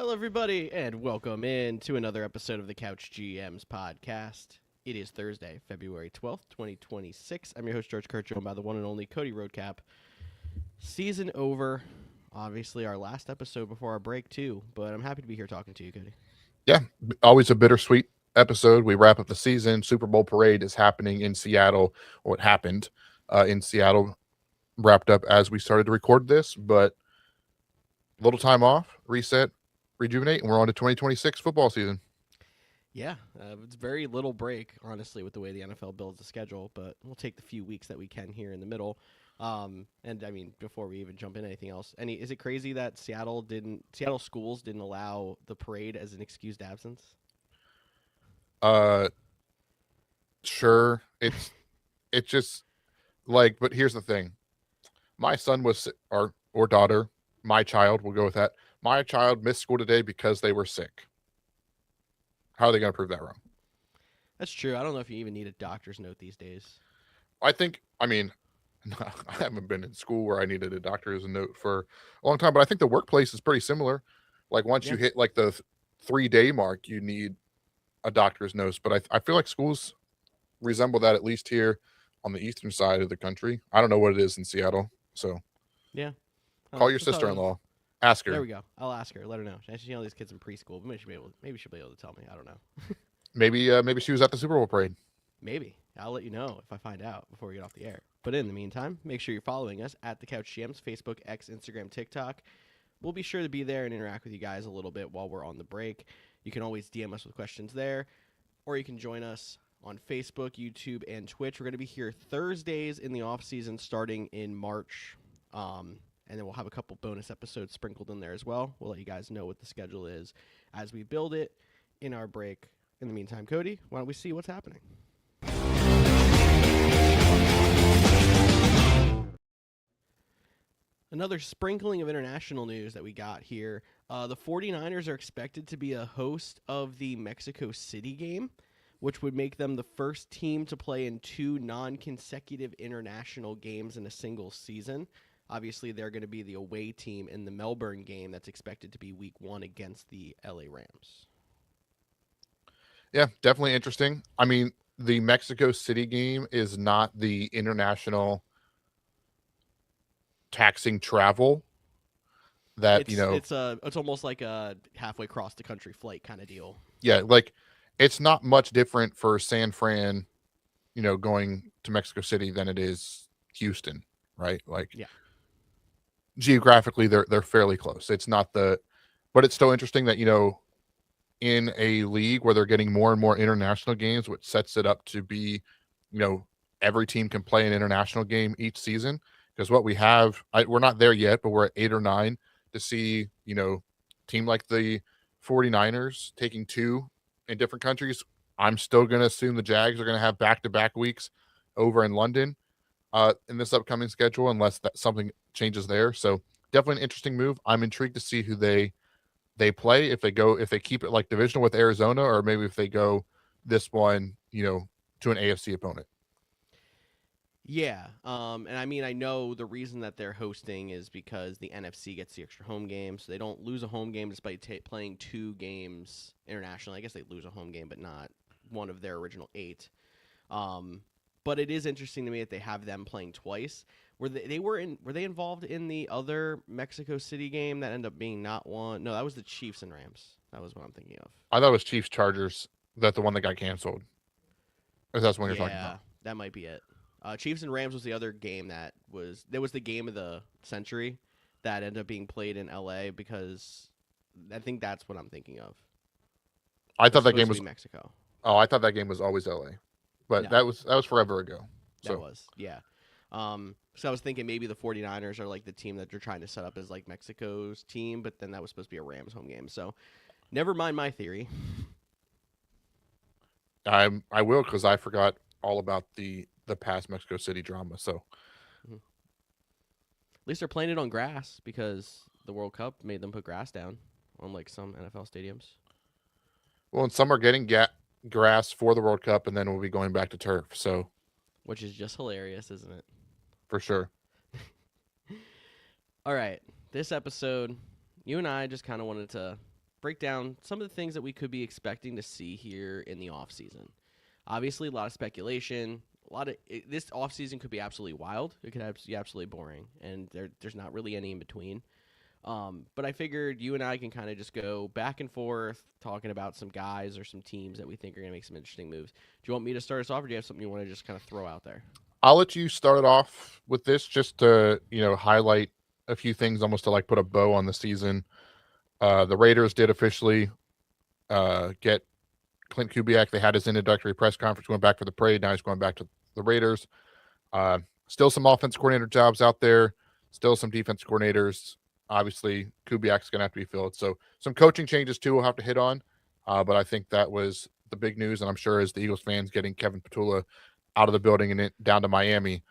Hello, everybody, and welcome in to another episode of the Couch GMs podcast. It is Thursday, February 12th, 2026. I'm your host, George Kurt, joined by the one and only Cody Roadcap. Season over. Obviously, our last episode before our break, too, but I'm happy to be here talking to you, Cody. Yeah, always a bittersweet episode. We wrap up the season. Super Bowl parade is happening in Seattle, or it happened in Seattle, wrapped up as we started to record this, but a little time off, reset, rejuvenate, and we're on to 2026 football season. Yeah, it's very little break, honestly, with the way the NFL builds the schedule, but we'll take the few weeks that we can here in the middle. And I mean, before we even jump into anything else, is it crazy that Seattle schools didn't allow the parade as an excused absence? Uh, sure, it's just like, but here's the thing: my son was or daughter, my child, we'll go with that. My child missed school today because they were sick. How are they going to prove that wrong? That's true. I don't know if you even need a doctor's note these days. I mean, I haven't been in school where I needed a doctor's note for a long time, but I think the workplace is pretty similar. Like once you hit like the 3-day mark, you need a doctor's note. But I feel like schools resemble that, at least here on the eastern side of the country. I don't know what it is in Seattle. So yeah, call your sister-in-law. Ask her. There we go. I'll ask her. Let her know. She knows these kids in preschool, but maybe she'll be able to tell me. I don't know. Maybe she was at the Super Bowl parade. Maybe. I'll let you know if I find out before we get off the air. But in the meantime, make sure you're following us at the Couch GMs, Facebook, X, Instagram, TikTok. We'll be sure to be there and interact with you guys a little bit while we're on the break. You can always DM us with questions there, or you can join us on Facebook, YouTube, and Twitch. We're going to be here Thursdays in the off-season starting in March, and then we'll have a couple bonus episodes sprinkled in there as well. We'll let you guys know what the schedule is as we build it in our break. In the meantime, Cody, why don't we see what's happening? Another sprinkling of international news that we got here. The 49ers are expected to be a host of the Mexico City game, which would make them the first team to play in 2 non-consecutive international games in a single season. Obviously, they're going to be the away team in the Melbourne game that's expected to be week 1 against the LA Rams. Yeah, definitely interesting. I mean, the Mexico City game is not the international taxing travel that it's almost like a halfway across the country flight kind of deal. Yeah, like it's not much different for San Fran, going to Mexico City than it is Houston, right? Like, yeah, geographically they're fairly close. It's not but it's still interesting that in a league where they're getting more and more international games, which sets it up to be, every team can play an international game each season. Because what we have, we're not there yet, but we're at 8 or 9 to see, team like the 49ers taking 2 in different countries. I'm still going to assume the Jags are going to have back-to-back weeks over in London in this upcoming schedule, unless something changes there. So definitely an interesting move. I'm intrigued to see who they play, if they keep it like divisional with Arizona, or maybe if they go this one, to an AFC opponent. Yeah, and I mean, I know the reason that they're hosting is because the NFC gets the extra home game, so they don't lose a home game despite playing 2 games internationally. I guess they lose a home game, but not one of their original 8. But it is interesting to me that they have them playing twice. Were they involved in the other Mexico City game that ended up being not one? No, that was the Chiefs and Rams. That was what I'm thinking of. I thought it was Chiefs Chargers. That the one that got canceled. If that's what you're talking about. Yeah, that might be it. Chiefs and Rams was the other game that was the game of the century that ended up being played in LA, because I think that's what I'm thinking of. I thought that game was Mexico. Oh, I thought that game was always LA, but no. that was forever ago. That was, yeah. So I was thinking maybe the 49ers are like the team that they're trying to set up as like Mexico's team, but then that was supposed to be a Rams home game. So never mind my theory. I will, because I forgot all about the past Mexico City drama. So at least they're playing it on grass, because the World Cup made them put grass down, unlike some NFL stadiums. Well, and some are getting grass for the World Cup, and then we'll be going back to turf. So, which is just hilarious, isn't it? For sure. All right, this episode, you and I just kind of wanted to break down some of the things that we could be expecting to see here in the offseason. Obviously, a lot of speculation. This offseason could be absolutely wild. It could be absolutely boring, and there's not really any in between. But I figured you and I can kind of just go back and forth talking about some guys or some teams that we think are going to make some interesting moves. Do you want me to start us off, or do you have something you want to just kind of throw out there? I'll let you start off with this just to, highlight a few things, almost to like put a bow on the season. The Raiders did officially get Clint Kubiak. They had his introductory press conference, went back for the parade. Now he's going back to the Raiders. Still some offense coordinator jobs out there. Still some defense coordinators. Obviously, Kubiak's going to have to be filled. So some coaching changes too we'll have to hit on. But I think that was the big news, and I'm sure as the Eagles fans getting Kevin Petula out of the building and down to Miami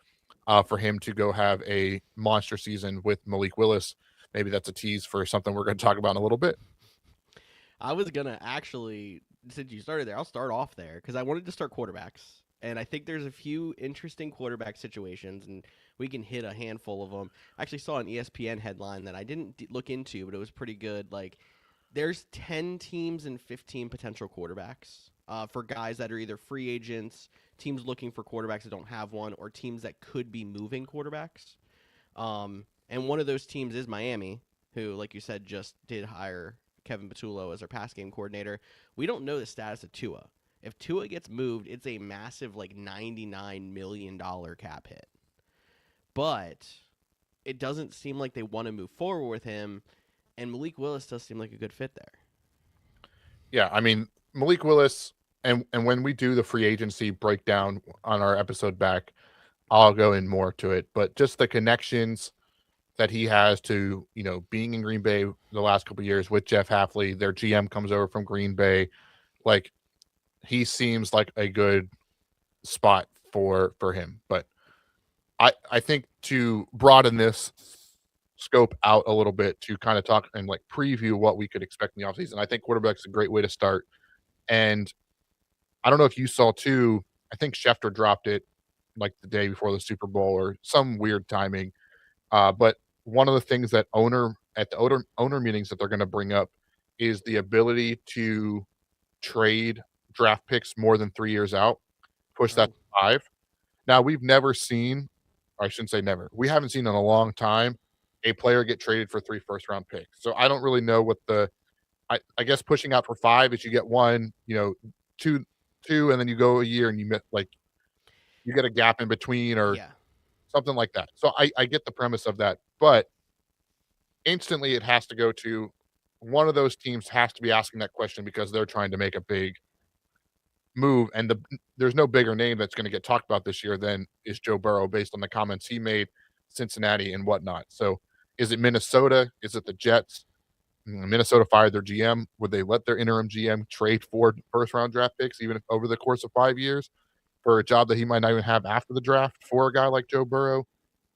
for him to go have a monster season with Malik Willis. Maybe that's a tease for something we're going to talk about in a little bit. I was going to actually, since you started there, I'll start off there because I wanted to start quarterbacks. And I think there's a few interesting quarterback situations, and we can hit a handful of them. I actually saw an ESPN headline that I didn't look into, but it was pretty good. Like, there's 10 teams and 15 potential quarterbacks for guys that are either free agents, teams looking for quarterbacks that don't have one, or teams that could be moving quarterbacks. And one of those teams is Miami, who, like you said, just did hire Kevin Petullo as our pass game coordinator. We don't know the status of Tua. If Tua gets moved, it's a massive, like, $99 million cap hit. But it doesn't seem like they want to move forward with him, and Malik Willis does seem like a good fit there. Yeah, I mean, Malik Willis, and when we do the free agency breakdown on our episode back, I'll go in more to it. But just the connections that he has to, being in Green Bay the last couple of years with Jeff Hafley, their GM comes over from Green Bay. Like, he seems like a good spot for him. But I think to broaden this scope out a little bit to kind of talk and like preview what we could expect in the offseason, I think quarterback's a great way to start. And I don't know if you saw too, I think Schefter dropped it like the day before the Super Bowl or some weird timing. But one of the things that owner meetings that they're going to bring up is the ability to trade draft picks more than 3 years out, push that to 5. Now we've never seen, or I shouldn't say never, we haven't seen in a long time a player get traded for 3 first-round picks. So I don't really know what I guess pushing out for 5 is you get 1, 2, and then you go a year and you get a gap in between or something like that. So I get the premise of that, but instantly it has to go to one of those teams has to be asking that question because they're trying to make a big move, and there's no bigger name that's going to get talked about this year than is Joe Burrow based on the comments he made, Cincinnati and whatnot. So is it Minnesota? Is it the Jets? Minnesota fired their GM. Would they let their interim GM trade for first-round draft picks even if over the course of 5 years for a job that he might not even have after the draft for a guy like Joe Burrow?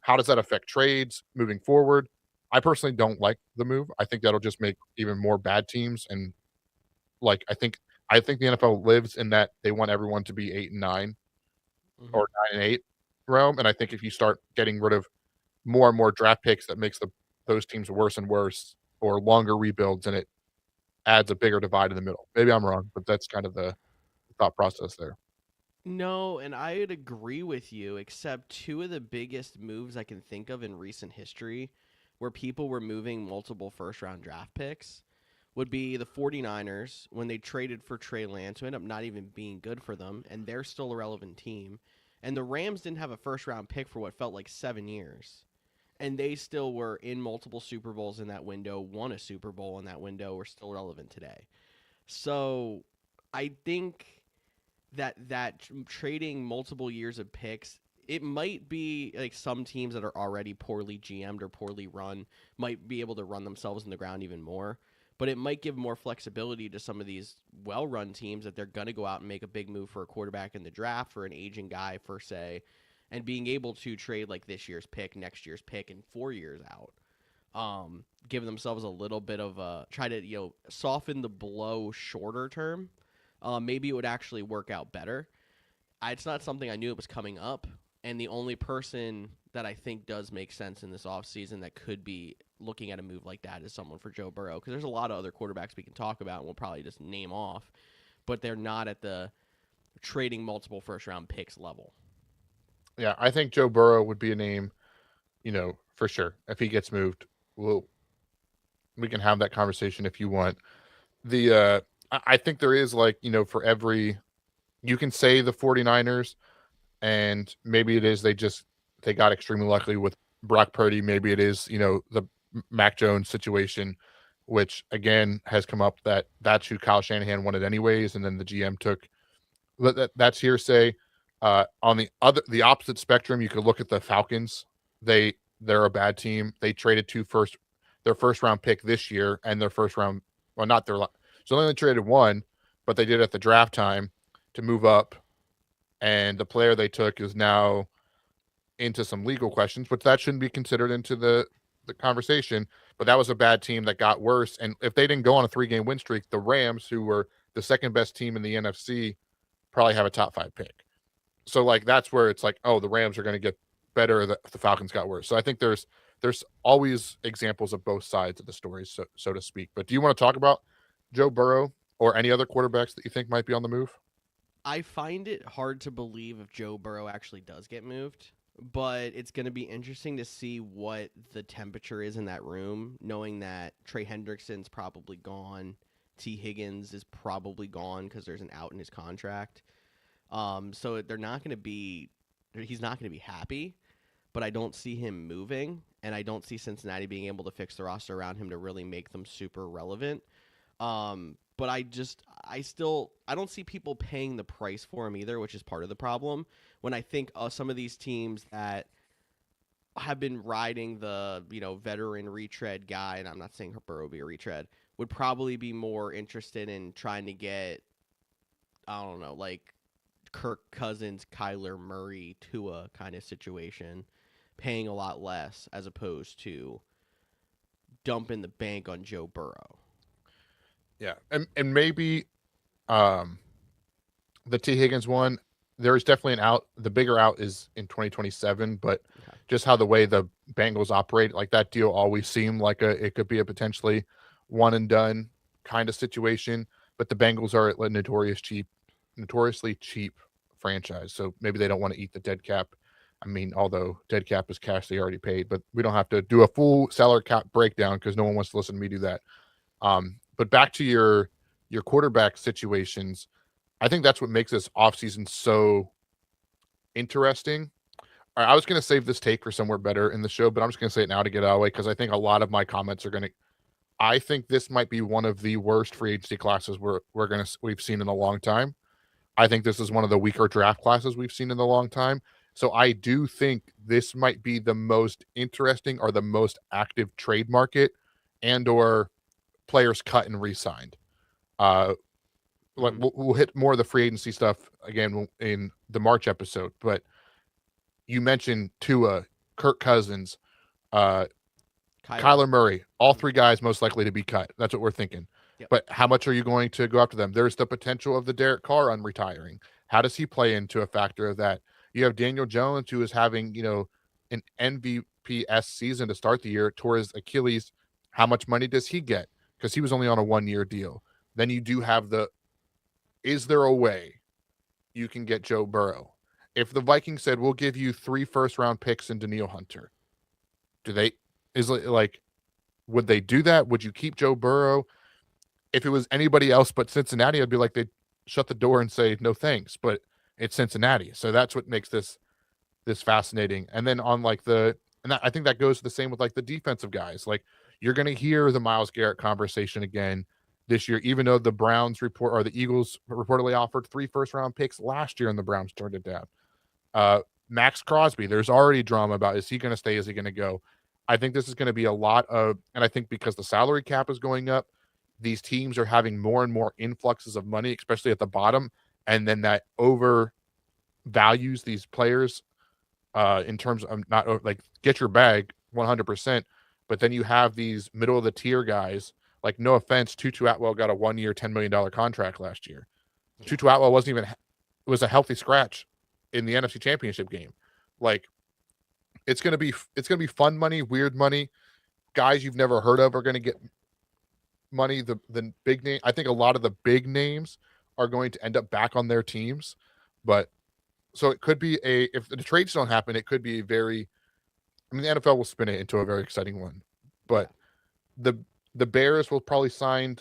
How does that affect trades moving forward? I personally don't like the move. I think that'll just make even more bad teams. And like I think the NFL lives in that they want everyone to be 8 and 9 or 9 and 8 realm. And I think if you start getting rid of more and more draft picks, that makes those teams worse and worse or longer rebuilds, and it adds a bigger divide in the middle. Maybe I'm wrong, but that's kind of the thought process there. No, and I would agree with you, except two of the biggest moves I can think of in recent history where people were moving multiple first-round draft picks would be the 49ers when they traded for Trey Lance, who ended up not even being good for them, and they're still a relevant team. And the Rams didn't have a first-round pick for what felt like 7 years. And they still were in multiple Super Bowls in that window, won a Super Bowl in that window, were still relevant today. So I think that trading multiple years of picks, it might be like some teams that are already poorly GM'd or poorly run might be able to run themselves in the ground even more. But it might give more flexibility to some of these well-run teams that they're going to go out and make a big move for a quarterback in the draft for an aging guy, per se, and being able to trade like this year's pick, next year's pick, and 4 years out. Give themselves a little bit of a try to soften the blow shorter term. Maybe it would actually work out better. It's not something I knew it was coming up, and the only person that I think does make sense in this offseason that could be looking at a move like that as someone for Joe Burrow, because there's a lot of other quarterbacks we can talk about and we'll probably just name off, but they're not at the trading multiple first-round picks level. Yeah, I think Joe Burrow would be a name, for sure. If he gets moved, we can have that conversation if you want. I think there is for every, you can say the 49ers, and maybe it is they got extremely lucky with Brock Purdy. Maybe it is, the Mac Jones situation, which again has come up that's who Kyle Shanahan wanted anyways, and then the GM took. That's hearsay. On the opposite spectrum, you could look at the Falcons. They're a bad team. They traded their first round pick this year, and their first round, well, not their, so they only traded one, but they did at the draft time to move up, and the player they took is now into some legal questions, but that shouldn't be considered into the conversation. But that was a bad team that got worse, and if they didn't go on a 3-game win streak, the Rams, who were the second best team in the NFC, probably have a top 5 pick. So that's where it's the Rams are going to get better. The Falcons got worse. So I think there's always examples of both sides of the story, so to speak. But do you want to talk about Joe Burrow or any other quarterbacks that you think might be on the move? I find it hard to believe if Joe Burrow actually does get moved, but it's going to be interesting to see what the temperature is in that room, knowing that Trey Hendrickson's probably gone. T. Higgins is probably gone because there's an out in his contract. So he's not going to be happy, but I don't see him moving, and I don't see Cincinnati being able to fix the roster around him to really make them super relevant. But I don't see people paying the price for him either, which is part of the problem. When I think of some of these teams that have been riding the, veteran retread guy, and I'm not saying Burrow would be a retread, would probably be more interested in trying to get, I don't know, Kirk Cousins, Kyler Murray, Tua kind of situation, paying a lot less as opposed to dumping the bank on Joe Burrow. Yeah, and maybe the T. Higgins one, there is definitely an out. The bigger out is in 2027, but just how the way the Bengals operate, that deal always seemed like it could be a potentially one and done kind of situation. But the Bengals are a notoriously cheap franchise, so maybe they don't want to eat the dead cap. I mean, although dead cap is cash they already paid, but we don't have to do a full salary cap breakdown because no one wants to listen to me do that. But back to your quarterback situations, I think that's what makes this offseason so interesting. All right, I was going to save this take for somewhere better in the show, but I'm just going to say it now to get out of the way because I think a lot of my comments are going to. I think this might be one of the worst free agency classes we've seen in a long time. I think this is one of the weaker draft classes we've seen in a long time. So I do think this might be the most interesting or the most active trade market and or players cut and re-signed. We'll hit more of the free agency stuff again in the March episode, but you mentioned Tua, Kirk Cousins, Kyler Murray, all 3 guys most likely to be cut. That's what we're thinking. Yep. But how much are you going to go after them? There's the potential of the Derek Carr unretiring. How does he play into a factor of that? You have Daniel Jones, who is having, an MVP-esque season to start the year, tore his Achilles. How much money does he get? Because he was only on a 1-year deal. Then you do have is there a way you can get Joe Burrow? If the Vikings said, we'll give you 3 first-round picks in Danielle Hunter, would they do that? Would you keep Joe Burrow? If it was anybody else but Cincinnati, I'd be like, they'd shut the door and say, no thanks, but it's Cincinnati. So that's what makes this fascinating. And then on I think that goes the same with the defensive guys. You're going to hear the Myles Garrett conversation again this year, even though the Browns the Eagles reportedly offered 3 first-round picks last year and the Browns turned it down. Max Crosby, there's already drama about, is he going to stay? Is he going to go? I think this is going to be a lot of, and I think because the salary cap is going up, these teams are having more and more influxes of money, especially at the bottom, and then that overvalues these players in terms of not get your bag 100%, but then you have these middle of the tier guys. No offense, Tutu Atwell got a 1-year, $10 million contract last year. Yeah. Tutu Atwell was a healthy scratch in the NFC Championship game. It's gonna be fun money, weird money. guys you've never heard of are going to get money. The big name, I think a lot of the big names are going to end up back on their teams. But so it could be if the trades don't happen, it could be a very, I mean, the NFL will spin it into a very exciting one. But the Bears will probably sign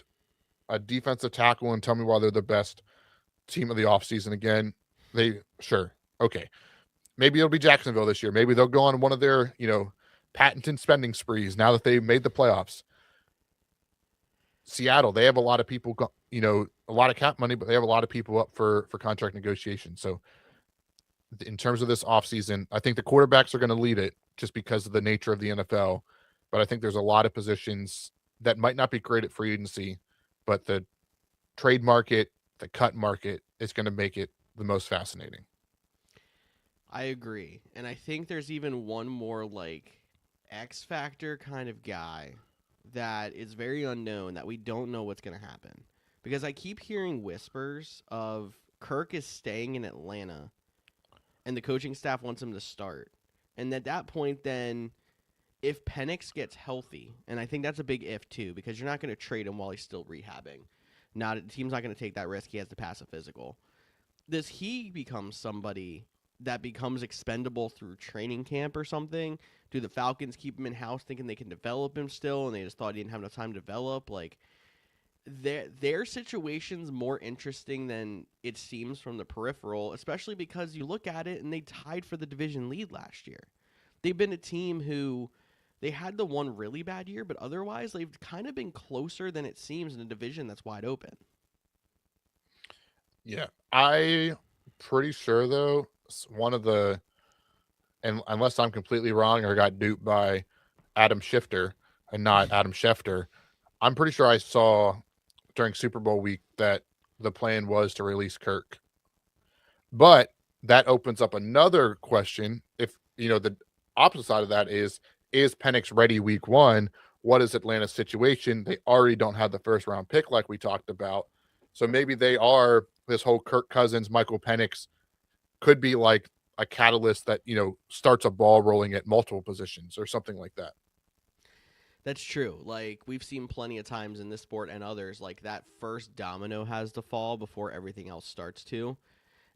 a defensive tackle and tell me why they're the best team of the offseason again. Okay. Maybe it'll be Jacksonville this year. Maybe they'll go on one of their, patented spending sprees now that they made the playoffs. Seattle, they have a lot of people, a lot of cap money, but they have a lot of people up for contract negotiations. So in terms of this offseason, I think the quarterbacks are going to lead it just because of the nature of the NFL. But I think there's a lot of positions that might not be great at free agency, but the trade market, the cut market is going to make it the most fascinating. I agree. And I think there's even one more X factor kind of guy that is very unknown that we don't know what's going to happen. Because I keep hearing whispers of Kirk is staying in Atlanta and the coaching staff wants him to start. And at that point, then, if Penix gets healthy, and I think that's a big if too, because you're not going to trade him while he's still rehabbing. The team's not going to take that risk. He has to pass a physical. Does he become somebody that becomes expendable through training camp or something? Do the Falcons keep him in-house thinking they can develop him still, and they just thought he didn't have enough time to develop? Their situation's more interesting than it seems from the peripheral, especially because you look at it and they tied for the division lead last year. They've been a team who they had the one really bad year, but otherwise they've kind of been closer than it seems in a division that's wide open. Yeah, I'm pretty sure though, one of the, and unless I'm completely wrong or got duped by Adam Schefter and not Adam Schefter, I'm pretty sure I saw during Super Bowl week that the plan was to release Kirk. But that opens up another question. If, the opposite side of that is Penix ready week one? What is Atlanta's situation? They already don't have the first round pick like we talked about. So maybe they are, this whole Kirk Cousins, Michael Penix could be like a catalyst that, starts a ball rolling at multiple positions or something like that. That's true. We've seen plenty of times in this sport and others, that first domino has to fall before everything else starts to.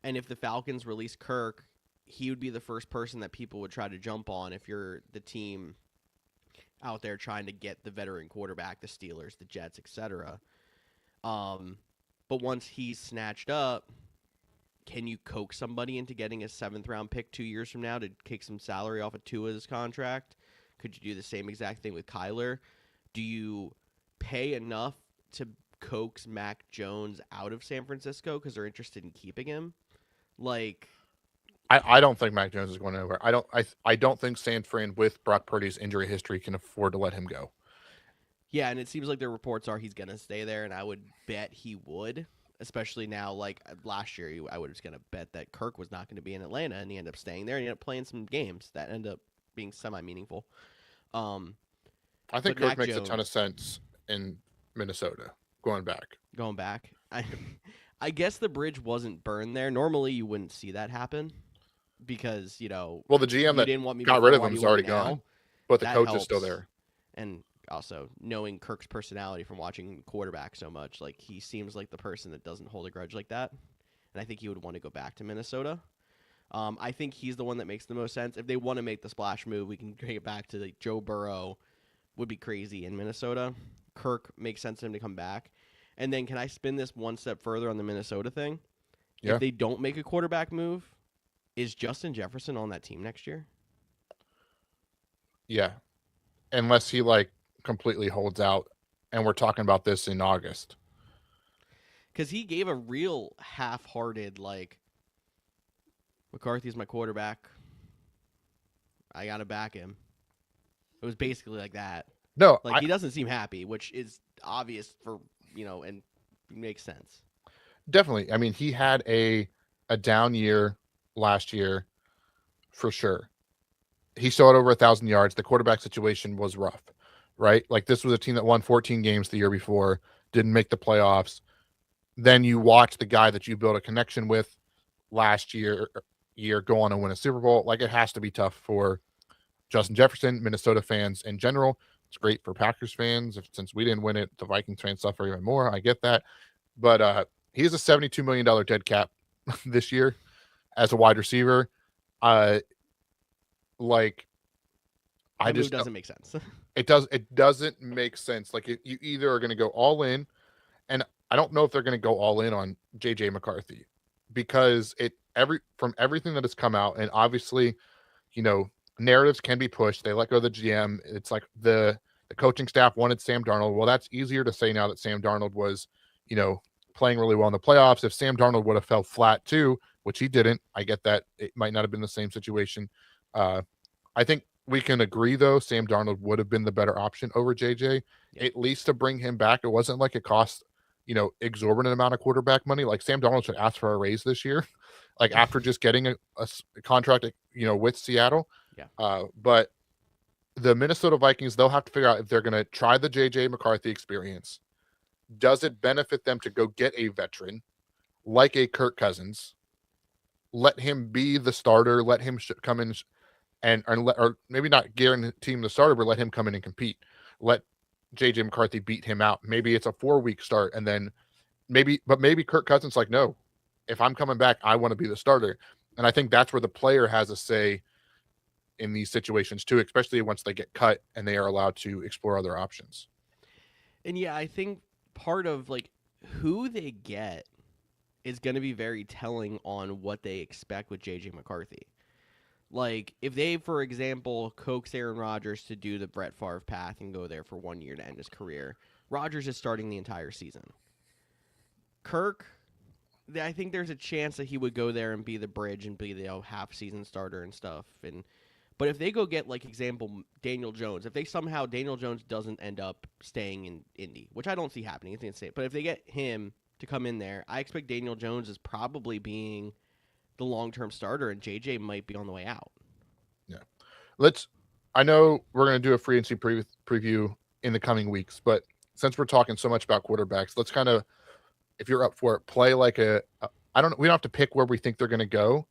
And if the Falcons release Kirk, he would be the first person that people would try to jump on if you're the team out there trying to get the veteran quarterback, the Steelers, the Jets, etc. But once he's snatched up, can you coax somebody into getting a 7th-round pick 2 years from now to kick some salary off of Tua's contract? Could you do the same exact thing with Kyler? Do you pay enough to coax Mac Jones out of San Francisco because they're interested in keeping him? I don't think Mac Jones is going anywhere. I don't think San Fran, with Brock Purdy's injury history, can afford to let him go. Yeah, and it seems like the reports are he's going to stay there, and I would bet he would, especially now. Last year, I was going to bet that Kirk was not going to be in Atlanta, and he ended up staying there, and he ended up playing some games that ended up being semi-meaningful. I think Kirk makes a ton of sense in Minnesota. Going back, I guess the bridge wasn't burned there. Normally, you wouldn't see that happen because the GM that didn't want me got rid of him is already gone, but the coach is still there. And also knowing Kirk's personality from watching quarterback so much, he seems like the person that doesn't hold a grudge like that, and I think he would want to go back to Minnesota. I think he's the one that makes the most sense. If they want to make the splash move, we can bring it back to Joe Burrow would be crazy in Minnesota. Kirk makes sense to him to come back. And then can I spin this one step further on the Minnesota thing? Yeah. If they don't make a quarterback move, is Justin Jefferson on that team next year? Yeah. Unless he completely holds out, and we're talking about this in August. Because he gave a real half-hearted, McCarthy's my quarterback. I got to back him. It was basically like that. No. He doesn't seem happy, which is obvious for, and makes sense. Definitely. I mean, he had a down year last year for sure. He still had over 1,000 yards. The quarterback situation was rough, right? This was a team that won 14 games the year before, didn't make the playoffs. Then you watch the guy that you built a connection with last year go on and win a Super Bowl. It has to be tough for Justin Jefferson, Minnesota fans in general, It's great for Packers fans. Since we didn't win it, the Vikings fans suffer even more. I get that. But he has a $72 million dead cap this year as a wide receiver. Uh, like, I That move just doesn't make sense. it doesn't make sense. Like, you either are going to go all in, and I don't know if they're going to go all in on JJ McCarthy, because from everything that has come out, and obviously, narratives can be pushed. They let go of the GM. It's like the coaching staff wanted Sam Darnold. Well, that's easier to say now that Sam Darnold was, playing really well in the playoffs. If Sam Darnold would have fell flat too, which he didn't, I get that it might not have been the same situation. I think we can agree, though, Sam Darnold would have been the better option over JJ, at least to bring him back. It wasn't like it cost, exorbitant amount of quarterback money. Like, Sam Darnold should ask for a raise this year, like after just getting a contract, with Seattle. Yeah. But the Minnesota Vikings, they'll have to figure out if they're going to try the JJ McCarthy experience. Does it benefit them to go get a veteran like a Kirk Cousins, let him be the starter, let him come in or maybe not guarantee him the starter, but let him come in and compete. Let JJ McCarthy beat him out. Maybe it's a 4-week start, and then maybe Kirk Cousins like, no, if I'm coming back, I want to be the starter. And I think that's where the player has a say in these situations too, especially once they get cut and they are allowed to explore other options. And yeah, I think part of like who they get is going to be very telling on what they expect with JJ McCarthy. Like, if they, for example, coax Aaron Rodgers to do the Brett Favre path and go there for 1 year to end his career, Rodgers is starting the entire season. Kirk, I think there's a chance that he would go there and be the bridge and be the half-season starter and stuff. But if they go get, like, example, Daniel Jones, if they somehow Daniel Jones doesn't end up staying in Indy, which I don't see happening, it's insane. But if they get him to come in there, I expect Daniel Jones is probably being the long-term starter, and JJ might be on the way out. Yeah. I know we're going to do a free agency preview in the coming weeks, but since we're talking so much about quarterbacks, let's kind of, if you're up for it, play like we don't have to pick where we think they're going to go,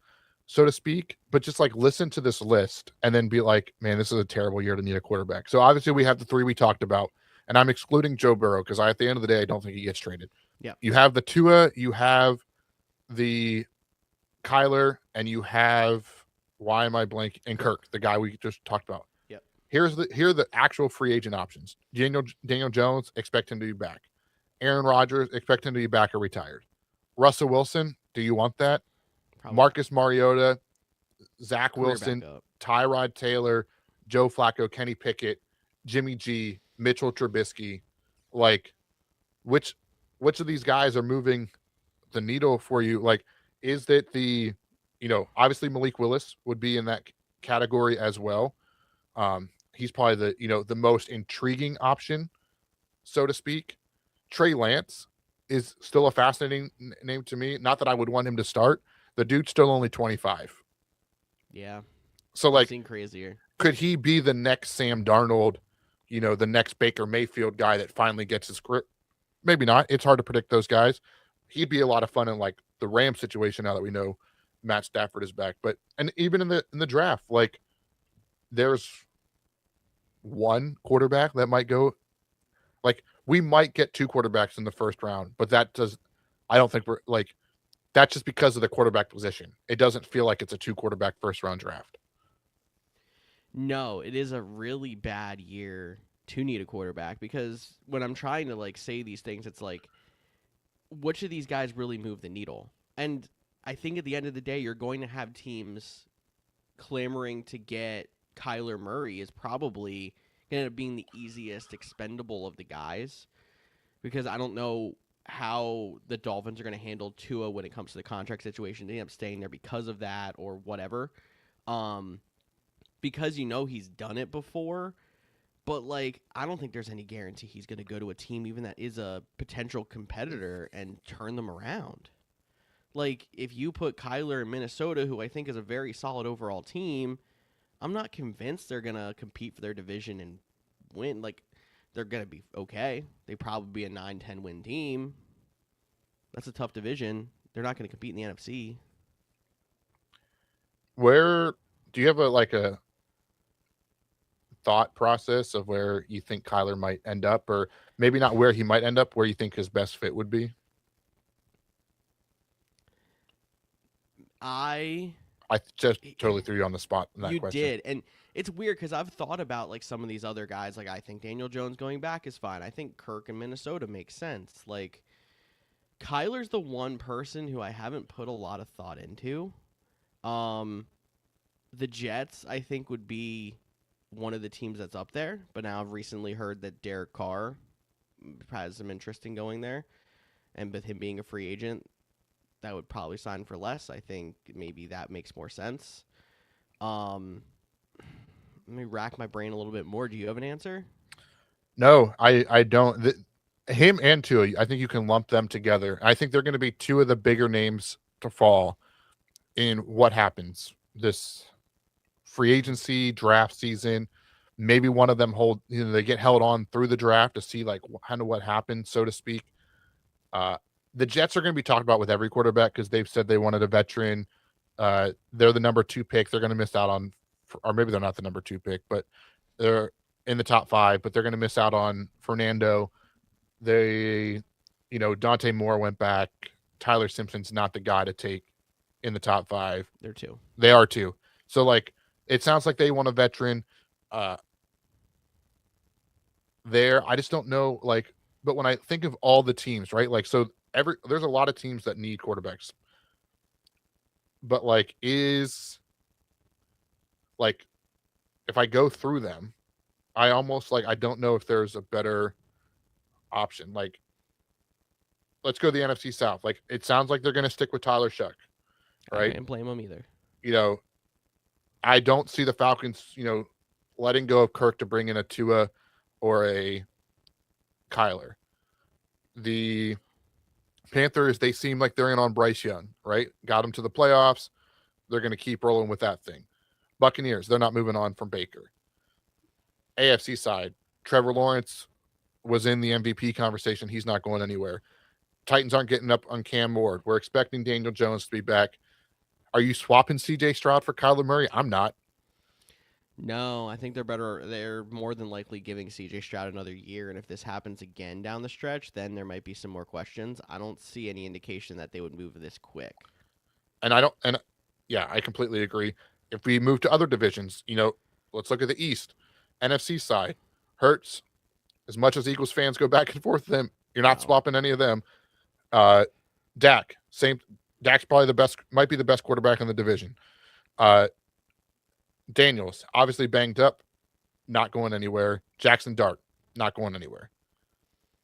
so to speak, but just like listen to this list and then be like, man, this is a terrible year to need a quarterback. So obviously we have the 3 we talked about, and I'm excluding Joe Burrow because at the end of the day, I don't think he gets traded. Yeah. You have the Tua, you have the Kyler, and you have, why am I blank? And Kirk, the guy we just talked about. Yep. Here are the actual free agent options. Daniel Jones, expect him to be back. Aaron Rodgers, expect him to be back or retired. Russell Wilson, do you want that? Probably Marcus Mariota, Zach career Wilson, backup. Tyrod Taylor, Joe Flacco, Kenny Pickett, Jimmy G, Mitchell Trubisky. Like, which of these guys are moving the needle for you? Like, is that obviously Malik Willis would be in that category as well. He's probably the most intriguing option, so to speak. Trey Lance is still a fascinating name to me. Not that I would want him to start. The dude's still only 25. Yeah. So, I've seen crazier. Could he be the next Sam Darnold, the next Baker Mayfield guy that finally gets his grip? Maybe not. It's hard to predict those guys. He'd be a lot of fun in like the Rams situation now that we know Matt Stafford is back. And even in the draft, like, there's one quarterback that might go. Like, we might get 2 quarterbacks in the first round, but I don't think we're like, that's just because of the quarterback position. It doesn't feel like it's a 2 quarterback first round draft. No, it is a really bad year to need a quarterback, because when I'm trying to like say these things, it's like, which of these guys really move the needle? And I think at the end of the day, you're going to have teams clamoring to get Kyler Murray is probably going to end up being the easiest expendable of the guys, because I don't know how the Dolphins are going to handle Tua when it comes to the contract situation. They end up staying there because of that or whatever. Because he's done it before, but like, I don't think there's any guarantee he's going to go to a team even that is a potential competitor and turn them around. Like, if you put Kyler in Minnesota, who I think is a very solid overall team, I'm not convinced they're going to compete for their division and win. Like, they're going to be okay. They probably be a 9-10 win team. That's a tough division. They're not going to compete in the NFC. Where do you have a thought process of where you think Kyler might end up, or maybe not where he might end up, where you think his best fit would be? I I just totally threw you on the spot in that You question. did, and it's weird because I've thought about like some of these other guys. Like I think Daniel Jones going back is fine. I think Kirk in Minnesota makes sense. Like Kyler's the one person who I haven't put a lot of thought into. The Jets I think would be one of the teams that's up there, but now I've recently heard that Derek Carr has some interest in going there, and with him being a free agent, that would probably sign for less. I think maybe that makes more sense. Let me rack my brain a little bit more. Do you have an answer? No, I don't. Him and Tua, I think you can lump them together. I think they're going to be two of the bigger names to fall in what happens this free agency draft season. Maybe one of them they get held on through the draft to see like kind of what happens, so to speak. The Jets are going to be talked about with every quarterback because they've said they wanted a veteran. They're the number 2 pick. They're going to miss out on, or maybe they're not the number 2 pick, but they're in the top 5, but they're going to miss out on Fernando. Dante Moore went back. Tyler Simpson's not the guy to take in the top 5. They're 2. They are 2. So like, it sounds like they want a veteran there. I just don't know, like, but when I think of all the teams, right? Like, so there's a lot of teams that need quarterbacks, but like, if I go through them, I almost I don't know if there's a better option. Like, let's go to the NFC South. Like, it sounds like they're going to stick with Tyler Shuck, right? I can't blame them either. I don't see the Falcons, letting go of Kirk to bring in a Tua or a Kyler. The Panthers, they seem like they're in on Bryce Young, right? Got him to the playoffs. They're going to keep rolling with that thing. Buccaneers, they're not moving on from Baker. AFC side, Trevor Lawrence was in the MVP conversation. He's not going anywhere. Titans aren't getting up on Cam Ward. We're expecting Daniel Jones to be back. Are you swapping CJ Stroud for Kyler Murray? I'm not. No, I think they're better. They're more than likely giving CJ Stroud another year, and if this happens again down the stretch, then there might be some more questions. I don't see any indication that they would move this quick. I completely agree. If we move to other divisions, let's look at the East. NFC side, Hurts, as much as Eagles fans go back and forth with them, you're not swapping any of them. Dak, Dak's probably might be the best quarterback in the division. Daniels, obviously banged up, not going anywhere. Jackson Dart, not going anywhere.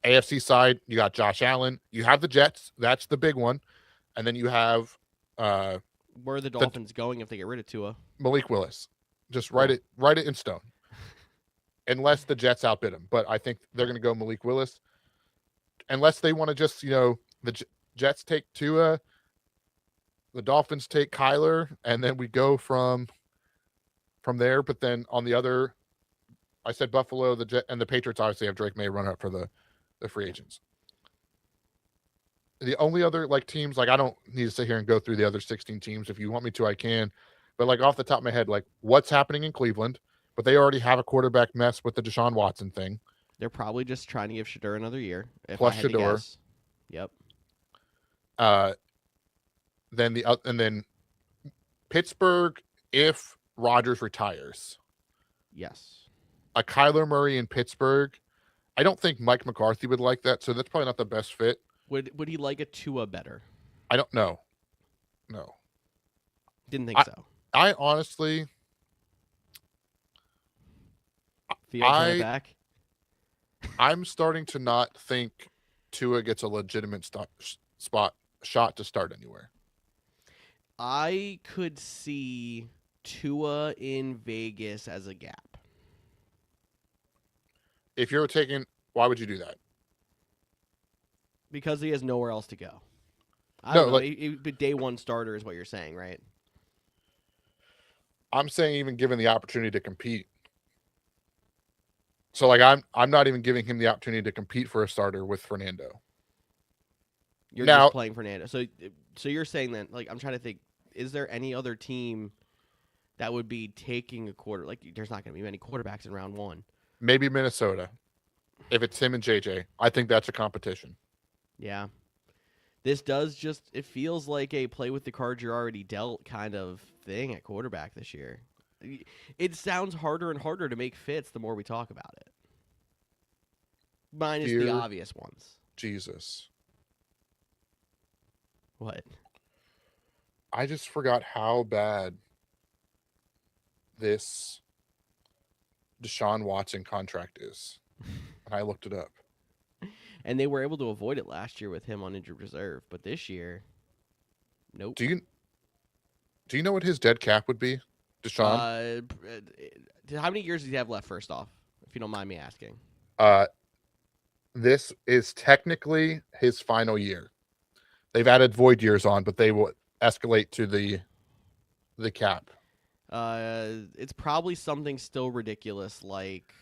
AFC side, you got Josh Allen. You have the Jets. That's the big one. And then you have where are the Dolphins going if they get rid of Tua? Malik Willis. Just write it in stone. Unless the Jets outbid him. But I think they're going to go Malik Willis. Unless they want to just, the Jets take Tua, the Dolphins take Kyler, and then we go from there. But then on the other, I said Buffalo, the Jet, and the Patriots obviously have Drake May run up for the free agents. The only other teams, I don't need to sit here and go through the other 16 teams. If you want me to, I can. But off the top of my head, what's happening in Cleveland? But they already have a quarterback mess with the Deshaun Watson thing. They're probably just trying to give Shador another year. Plus Shador. Yep. Then Pittsburgh, if Rodgers retires. Yes. A Kyler Murray in Pittsburgh. I don't think Mike McCarthy would like that, so that's probably not the best fit. Would he like a Tua better? I don't know. No. Didn't think so. I honestly Fields back. I'm starting to not think Tua gets a legitimate shot to start anywhere. I could see Tua in Vegas as a gap. If you're why would you do that? Because he has nowhere else to go. Day one starter is what you're saying, right? I'm saying even given the opportunity to compete. So I'm not even giving him the opportunity to compete for a starter with Fernando. You're just playing Fernando. So you're saying that I'm trying to think, is there any other team that would be taking a quarter. Like, there's not going to be many quarterbacks in round 1. Maybe Minnesota. If it's him and JJ, I think that's a competition. Yeah. This does just, it feels like a play with the cards you're already dealt kind of thing at quarterback this year. It sounds harder and harder to make fits the more we talk about it. Minus the Dear obvious ones. Jesus. What? I just forgot how bad this Deshaun Watson contract is. And I looked it up. And they were able to avoid it last year with him on injured reserve, but this year, nope. Do you know what his dead cap would be, Deshaun? How many years does he have left, first off, if you don't mind me asking? This is technically his final year. They've added void years on, but they will escalate to the cap. It's probably something still ridiculous like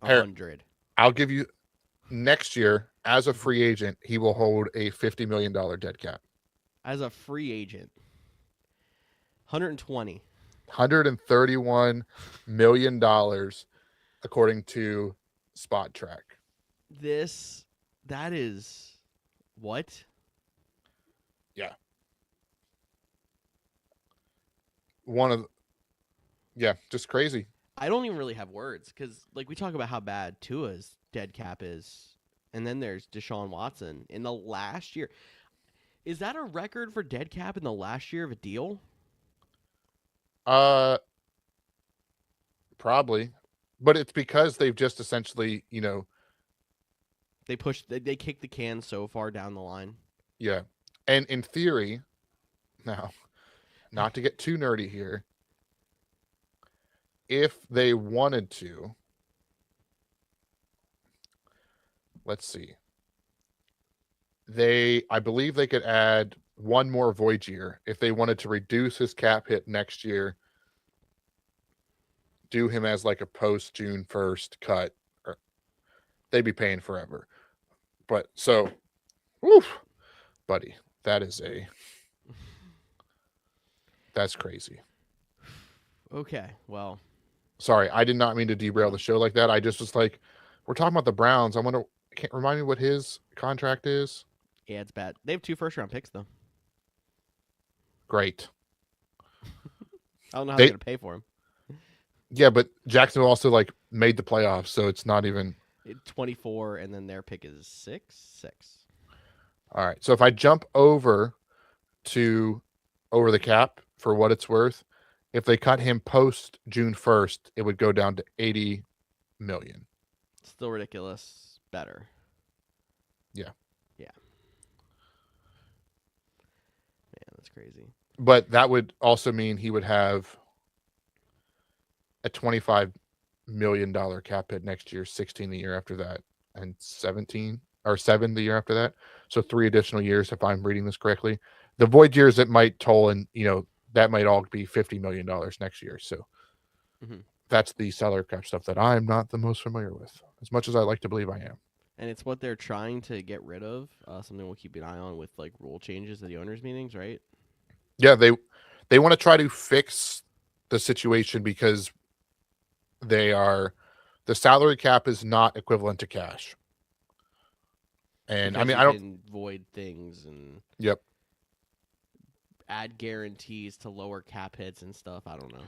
100. I'll give you next year as a free agent, he will hold a $50 million dead cap. As a free agent, 120. $131 million, according to Spot Track. That is what? Yeah. Just crazy. I don't even really have words because, like, we talk about how bad Tua's dead cap is, and then there's Deshaun Watson in the last year. Is that a record for dead cap in the last year of a deal? Probably, but it's because they've just essentially, they kick the can so far down the line. Yeah, and in theory, now, not to get too nerdy here, if they wanted to, let's see, I believe they could add one more void year if they wanted to reduce his cap hit next year, do him as like a post June 1st cut, or they'd be paying forever. But so, buddy, that's crazy. Okay, well, sorry, I did not mean to derail the show like that. I just was like, we're talking about the Browns. Can't remind me what his contract is. Yeah, it's bad. They have 2 first-round picks though. Great. I don't know how they're gonna pay for him. Yeah, but Jacksonville also made the playoffs, so it's not even 24, and then their pick is 6. All right. So if I jump over the cap for what it's worth, if they cut him post June 1st, it would go down to $80 million. Still ridiculous. Better. Yeah. Man, that's crazy. But that would also mean he would have a $25 million cap hit next year, 16 the year after that, and 17 or 7 the year after that. So 3 additional years, if I'm reading this correctly. The void years it might toll, and that might all be $50 million next year. So that's the salary cap stuff that I'm not the most familiar with, as much as I like to believe I am. And it's what they're trying to get rid of. Something we'll keep an eye on with rule changes at the owners' meetings, right? Yeah, they want to try to fix the situation because the salary cap is not equivalent to cash. And because I don't can void things and Yep. add guarantees to lower cap hits and stuff. I don't know.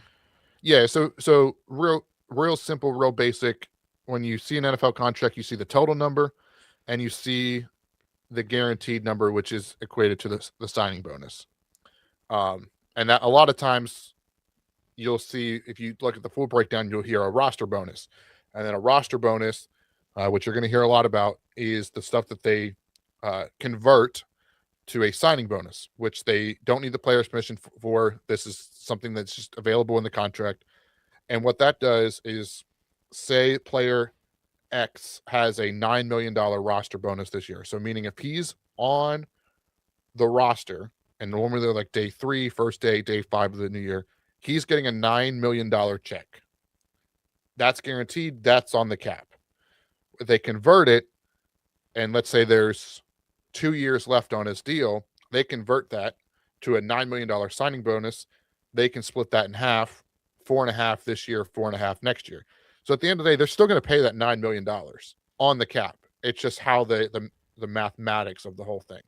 Yeah, so real simple, real basic. When you see an NFL contract, you see the total number and you see the guaranteed number, which is equated to the signing bonus. And that a lot of times you'll see, if you look at the full breakdown, you'll hear a roster bonus. And then a roster bonus, which you're going to hear a lot about, is the stuff that they convert to a signing bonus, which they don't need the player's permission for. This is something that's just available in the contract. And what that does is, say player X has a $9 million roster bonus this year. So meaning if he's on the roster, and normally they're like day 3, first day 5 of the new year, he's getting a $9 million check. That's guaranteed. That's on the cap. If they convert it, and let's say there's 2 years left on his deal, they convert that to a $9 million signing bonus. they can split that in half, 4.5 this year, 4.5 next year. So at the end of the day, they're still going to pay that $9 million on the cap. It's just how the mathematics of the whole thing.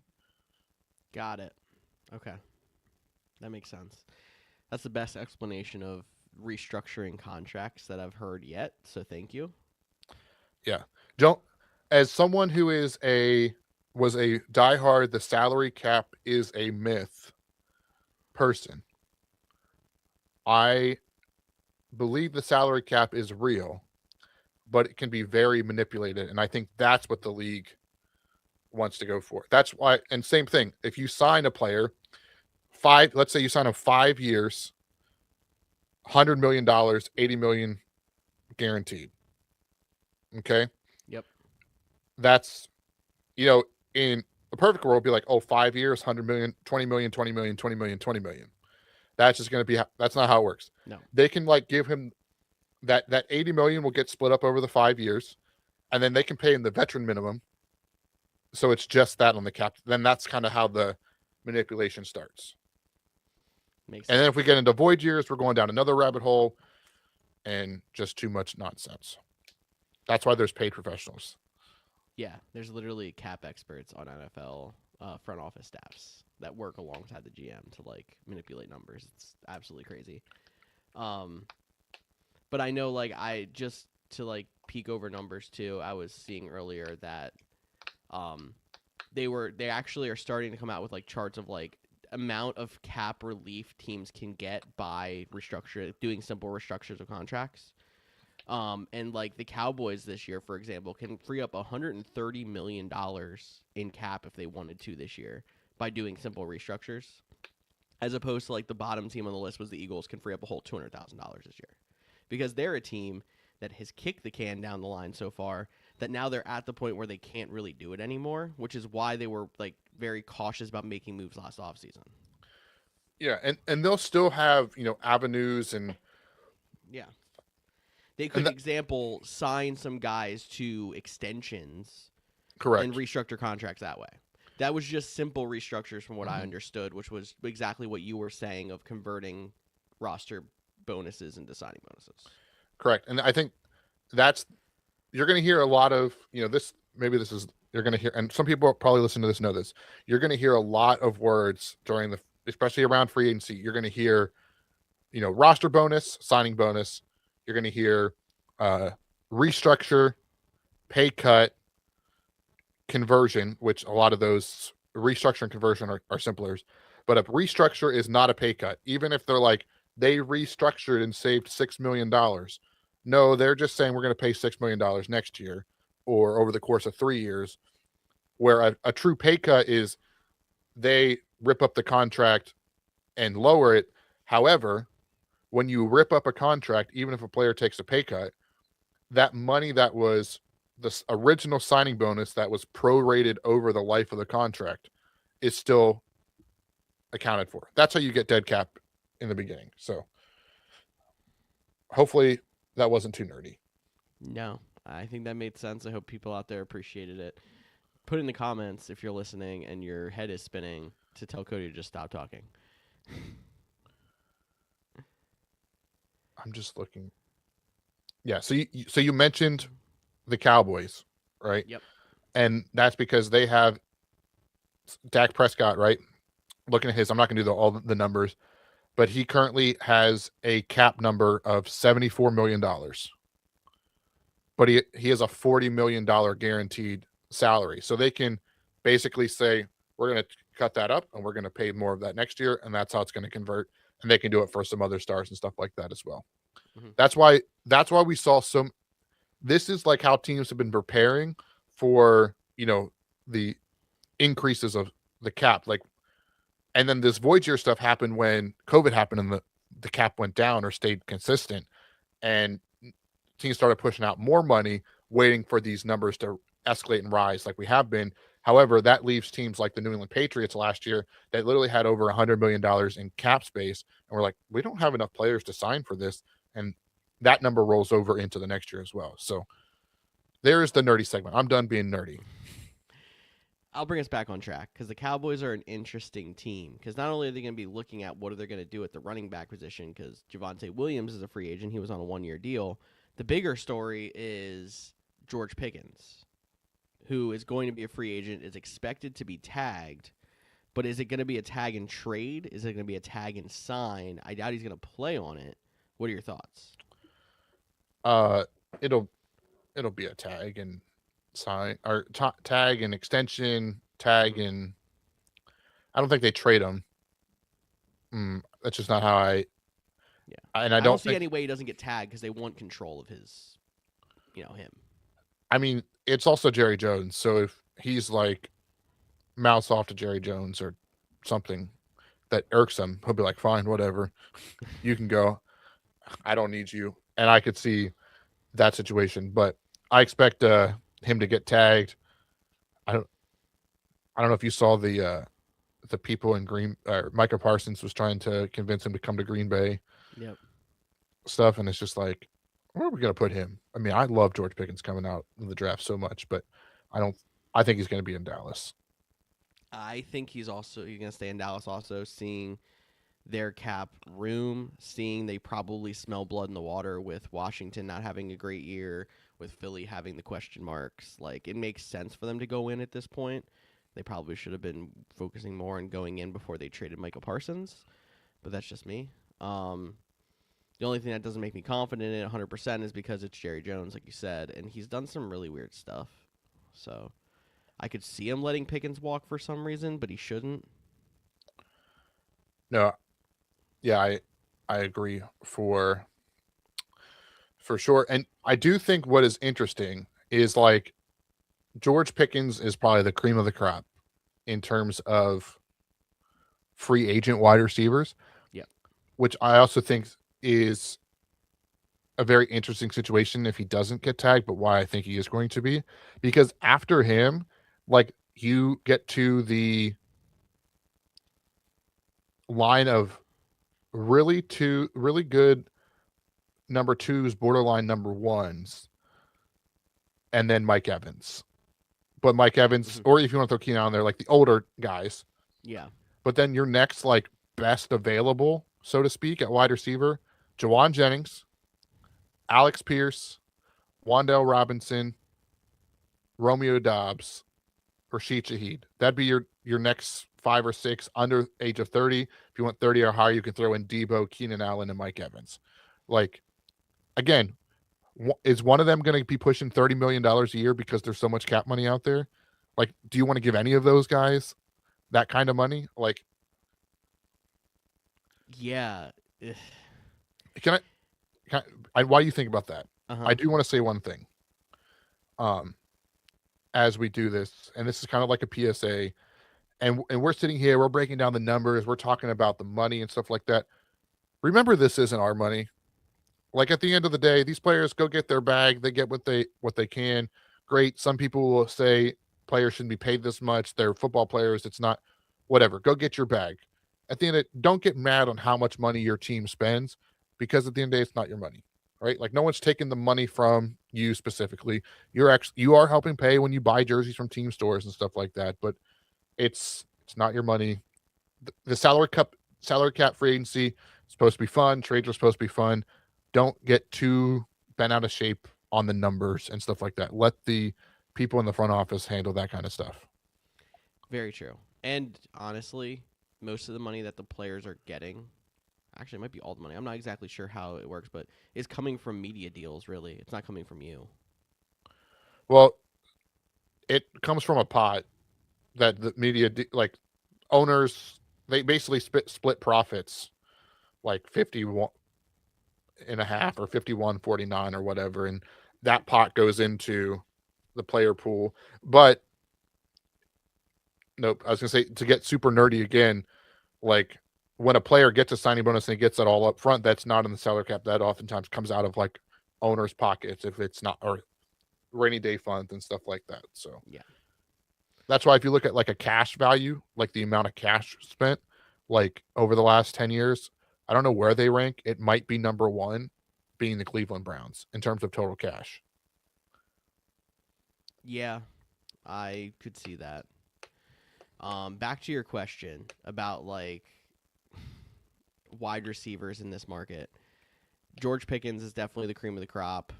Got it. Okay. That makes sense. That's the best explanation of restructuring contracts that I've heard yet. So thank you. Yeah. As someone who was a diehard, the salary cap is a myth person, I believe the salary cap is real, but it can be very manipulated. And I think that's what the league wants to go for. That's why, and same thing, if you sign a player, let's say you sign him 5 years, $100 million, $80 million guaranteed. Okay. Yep. That's, in a perfect world, be like, 5 years, 100 million, 20 million, 20 million, 20 million, 20 million. That's just going to be, that's not how it works. No. They can give him that 80 million will get split up over the 5 years, and then they can pay him the veteran minimum. So it's just that on the cap. Then that's kind of how the manipulation starts. Makes sense. And then if we get into void years, we're going down another rabbit hole and just too much nonsense. That's why there's paid professionals. Yeah, there's literally cap experts on NFL front office staffs that work alongside the GM to manipulate numbers. It's absolutely crazy. But I know I just to peek over numbers too. I was seeing earlier that they actually are starting to come out with charts of amount of cap relief teams can get by doing simple restructures of contracts. And the Cowboys this year, for example, can free up $130 million in cap if they wanted to this year by doing simple restructures, as opposed to the bottom team on the list was the Eagles can free up a whole $200,000 this year, because they're a team that has kicked the can down the line so far that now they're at the point where they can't really do it anymore, which is why they were very cautious about making moves last offseason. Yeah, and they'll still have avenues and yeah. They could, example, sign some guys to extensions, correct, and restructure contracts that way. That was just simple restructures from what I understood, which was exactly what you were saying of converting roster bonuses into signing bonuses. Correct. And I think you're going to hear a lot of, you're going to hear, and some people probably listen to this know this, you're going to hear a lot of words especially around free agency. You're going to hear, roster bonus, signing bonus. You're going to hear restructure, pay cut, conversion, which a lot of those restructure and conversion are simpler. But a restructure is not a pay cut. Even if they're they restructured and saved $6 million. No, they're just saying we're going to pay $6 million next year or over the course of 3 years, where a true pay cut is they rip up the contract and lower it. However, when you rip up a contract, even if a player takes a pay cut, that money that was the original signing bonus that was prorated over the life of the contract is still accounted for. That's how you get dead cap in the beginning. So hopefully that wasn't too nerdy. No, I think that made sense. I hope people out there appreciated it. Put in the comments if you're listening and your head is spinning to tell Cody to just stop talking. I'm just looking. Yeah, so you mentioned the Cowboys, right? Yep. And that's because they have Dak Prescott, right? Looking at I'm not going to do all the numbers, but he currently has a cap number of $74 million. But he has a $40 million guaranteed salary. So they can basically say, we're going to cut that up and we're going to pay more of that next year. And that's how it's going to convert. And they can do it for some other stars and stuff like that as well. Mm-hmm. That's why we saw this is how teams have been preparing for, the increases of the cap. And then this void year stuff happened when COVID happened and the cap went down or stayed consistent. And teams started pushing out more money, waiting for these numbers to escalate and rise like we have been. However, that leaves teams like the New England Patriots last year that literally had over $100 million in cap space. And we're like, we don't have enough players to sign for this. And that number rolls over into the next year as well. So there's the nerdy segment. I'm done being nerdy. I'll bring us back on track because the Cowboys are an interesting team. Because not only are they going to be looking at what are they going to do at the running back position, because Javonte Williams is a free agent, he was on a 1-year deal. The bigger story is George Pickens, who is going to be a free agent, is expected to be tagged. But is it going to be a tag and trade? Is it going to be a tag and sign? I doubt he's going to play on it. What are your thoughts? It'll be a tag and sign or tag and extension, tag and I don't think they trade him. That's just not how I. Yeah, And I I don't don't see think. any way he doesn't get tagged because they want control of his, him. I mean, it's also Jerry Jones. So if he's like mouse off to Jerry Jones or something that irks him, he'll be like, "Fine, whatever, you can go. I don't need you." And I could see that situation, but I expect him to get tagged. I don't. I don't know if you saw the people in Green. Micah Parsons was trying to convince him to come to Green Bay. Yep. Stuff, and it's just like, where are we going to put him? I mean, I love George Pickens coming out in the draft so much, but I think he's going to be in Dallas. I think he's going to stay in Dallas also, seeing their cap room, seeing they probably smell blood in the water with Washington not having a great year, with Philly having the question marks. Like, it makes sense for them to go in at this point. They probably should have been focusing more on going in before they traded Michael Parsons, but that's just me. The only thing that doesn't make me confident in it 100% is because it's Jerry Jones, like you said, and he's done some really weird stuff. So I could see him letting Pickens walk for some reason, but he shouldn't. No, yeah, I agree for sure. And I do think what is interesting is like George Pickens is probably the cream of the crop in terms of free agent wide receivers. Yeah. Which I also think is a very interesting situation if he doesn't get tagged, but why I think he is going to be. Because after him, like you get to the line of really good number twos, borderline number ones, and then Mike Evans. But Mike Evans, or if you want to throw Keenan on there, like the older guys. Yeah. But then your next like best available, so to speak, at wide receiver, Jawan Jennings, Alex Pierce, Wan'Dale Robinson, Romeo Dobbs, Rashid Shaheed. That'd be your next 5 or 6 under age of 30. If you want 30 or higher, you can throw in Debo, Keenan Allen, and Mike Evans. Like, again, is one of them going to be pushing $30 million a year because there's so much cap money out there? Like, do you want to give any of those guys that kind of money? Like, yeah. Can I why do you think about that? Uh-huh. I do want to say one thing. As we do this, and this is kind of like a PSA, and we're sitting here, we're breaking down the numbers, we're talking about the money and stuff like that. Remember, this isn't our money. Like at the end of the day, these players go get their bag, they get what they can. Great. Some people will say players shouldn't be paid this much. They're football players. It's not whatever. Go get your bag. At the end of it, don't get mad on how much money your team spends, because at the end of the day, it's not your money. Right? Like no one's taking the money from you specifically. You are helping pay when you buy jerseys from team stores and stuff like that, but it's not your money. The salary cap free agency is supposed to be fun. Trades are supposed to be fun. Don't get too bent out of shape on the numbers and stuff like that. Let the people in the front office handle that kind of stuff. Very true. And honestly, most of the money that the players are getting, actually it might be all the money, I'm not exactly sure how it works, but is coming from media deals, really. It's not coming from you. Well, it comes from a pot that the media, like owners, they basically split profits like 51 and a half or 51-49 or whatever, and that pot goes into the player pool. But nope, I was gonna say, to get super nerdy again, like when a player gets a signing bonus and he gets it all up front, that's not in the salary cap. That oftentimes comes out of like owners' pockets if it's not, or rainy day funds and stuff like that. So yeah, that's why if you look at like a cash value, like the amount of cash spent, like over the last 10 years, I don't know where they rank. It might be number 1, being the Cleveland Browns in terms of total cash. Yeah, I could see that. Back to your question about like wide receivers in this market. George Pickens is definitely the cream of the crop.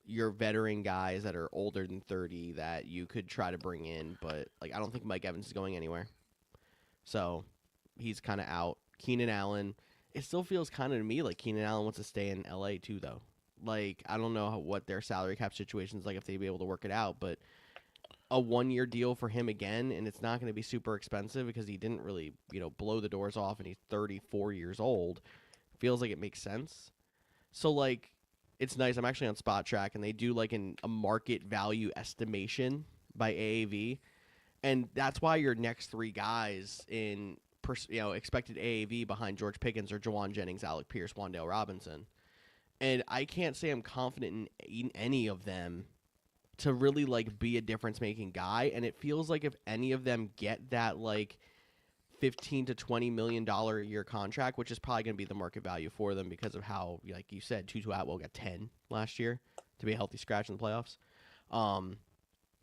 Your veteran guys that are older than 30 that you could try to bring in, but like I don't think Mike Evans is going anywhere. So he's kind of out. Keenan Allen, it still feels kind of to me like Keenan Allen wants to stay in LA too, though. Like I don't know what their salary cap situation is like if they'd be able to work it out, but a 1-year deal for him again, and it's not going to be super expensive because he didn't really, blow the doors off, and he's 34 years old. Feels like it makes sense. So like, it's nice. I'm actually on Spot Track, and they do like a market value estimation by AAV, and that's why your next three guys in expected AAV behind George Pickens are Jawan Jennings, Alec Pierce, Wan'Dale Robinson, and I can't say I'm confident in any of them to really like be a difference-making guy, and it feels like if any of them get that like $15 to $20 million a year contract, which is probably going to be the market value for them because of how, like you said, Tutu Atwell got 10 last year to be a healthy scratch in the playoffs.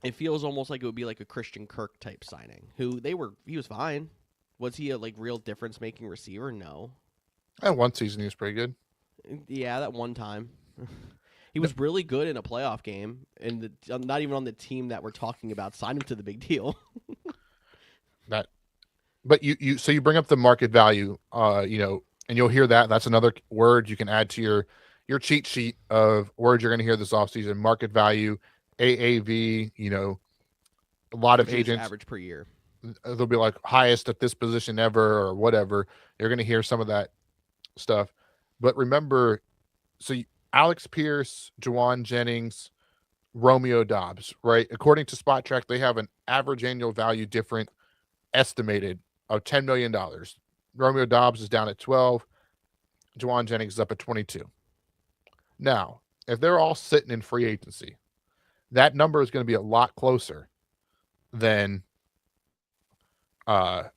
It feels almost like it would be like a Christian Kirk type signing. He was fine. Was he a like real difference-making receiver? No. And one season he was pretty good. Yeah, that one time. He was really good in a playoff game, and not even on the team that we're talking about signed him to the big deal. But so you bring up the market value, and you'll hear that. That's another word you can add to your cheat sheet of words you're going to hear this offseason. Market value, AAV. A lot of agents average per year. They'll be like highest at this position ever or whatever. You're going to hear some of that stuff. But remember, Alex Pierce, Jawan Jennings, Romeo Doubs, right? According to Spot Track, they have an average annual value different estimated of $10 million. Romeo Doubs is down at 12. Jawan Jennings is up at 22. Now, if they're all sitting in free agency, that number is going to be a lot closer than that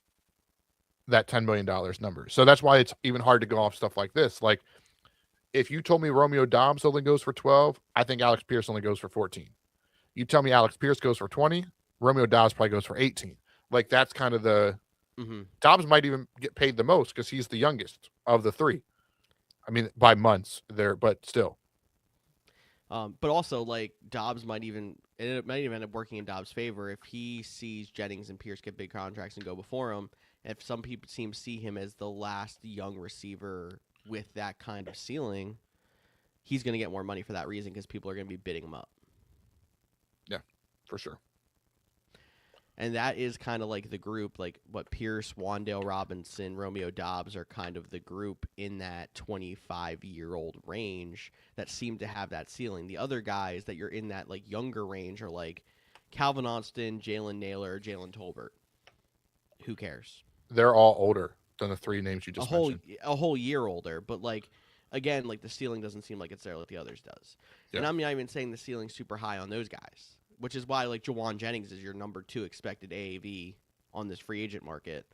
$10 million number. So that's why it's even hard to go off stuff like this. Like, if you told me Romeo Doubs only goes for 12, I think Alex Pierce only goes for 14. You tell me Alex Pierce goes for 20, Romeo Doubs probably goes for 18. Like, that's kind of the Dobbs might even get paid the most because he's the youngest of the three. I mean, by months there, but still. But also, like, Dobbs might even end up working in Dobbs' favor if he sees Jennings and Pierce get big contracts and go before him. If some people see him as the last young receiver with that kind of ceiling, he's going to get more money for that reason because people are going to be bidding him up. Yeah, for sure. And that is kind of like the group, like what Pierce, Wan'Dale Robinson, Romeo Doubs are kind of the group in that 25-year-old range that seem to have that ceiling. The other guys that you're in that like younger range are like Calvin Austin, Jalen Naylor, Jalen Tolbert. Who cares? They're all older than the three names you just mentioned. A whole year older, but like again, like the ceiling doesn't seem like it's there like the others does. Yeah. And I'm not even saying the ceiling's super high on those guys. Which is why, like, Jawan Jennings is your number 2 expected AAV on this free agent market.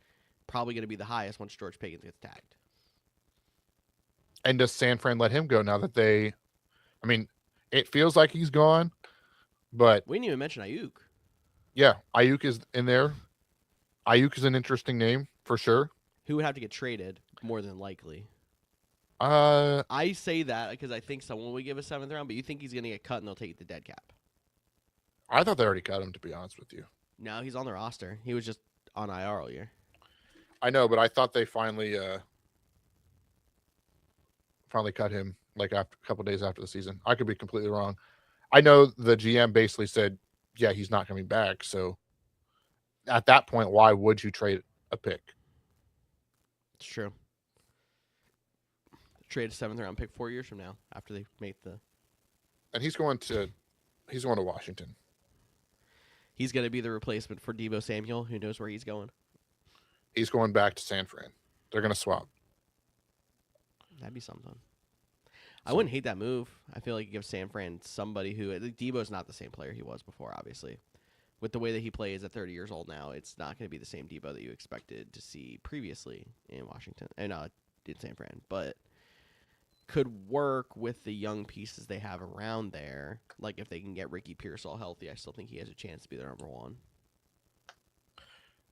Probably going to be the highest once George Pickens gets tagged. And does San Fran let him go now that I mean, it feels like he's gone, but... We didn't even mention Ayuk. Yeah, Ayuk is in there. Ayuk is an interesting name, for sure. Who would have to get traded, more than likely? I say that because I think someone would give a 7th round, but you think he's going to get cut and they'll take the dead cap. I thought they already cut him, to be honest with you. No, he's on the roster. He was just on IR all year. I know, but I thought they finally cut him like a couple days after the season. I could be completely wrong. I know the GM basically said, yeah, he's not coming back. So at that point, why would you trade a pick? It's true. Trade a 7th round pick 4 years from now after they make the... And he's going to Washington. He's going to be the replacement for Deebo Samuel. Who knows where he's going? He's going back to San Fran. They're going to swap. That'd be something. I wouldn't hate that move. I feel like it gives San Fran somebody who... Deebo's not the same player he was before, obviously. With the way that he plays at 30 years old now, it's not going to be the same Deebo that you expected to see previously in Washington. And in San Fran. But could work with the young pieces they have around there. Like if they can get Ricky Pierce all healthy, I still think he has a chance to be their number 1.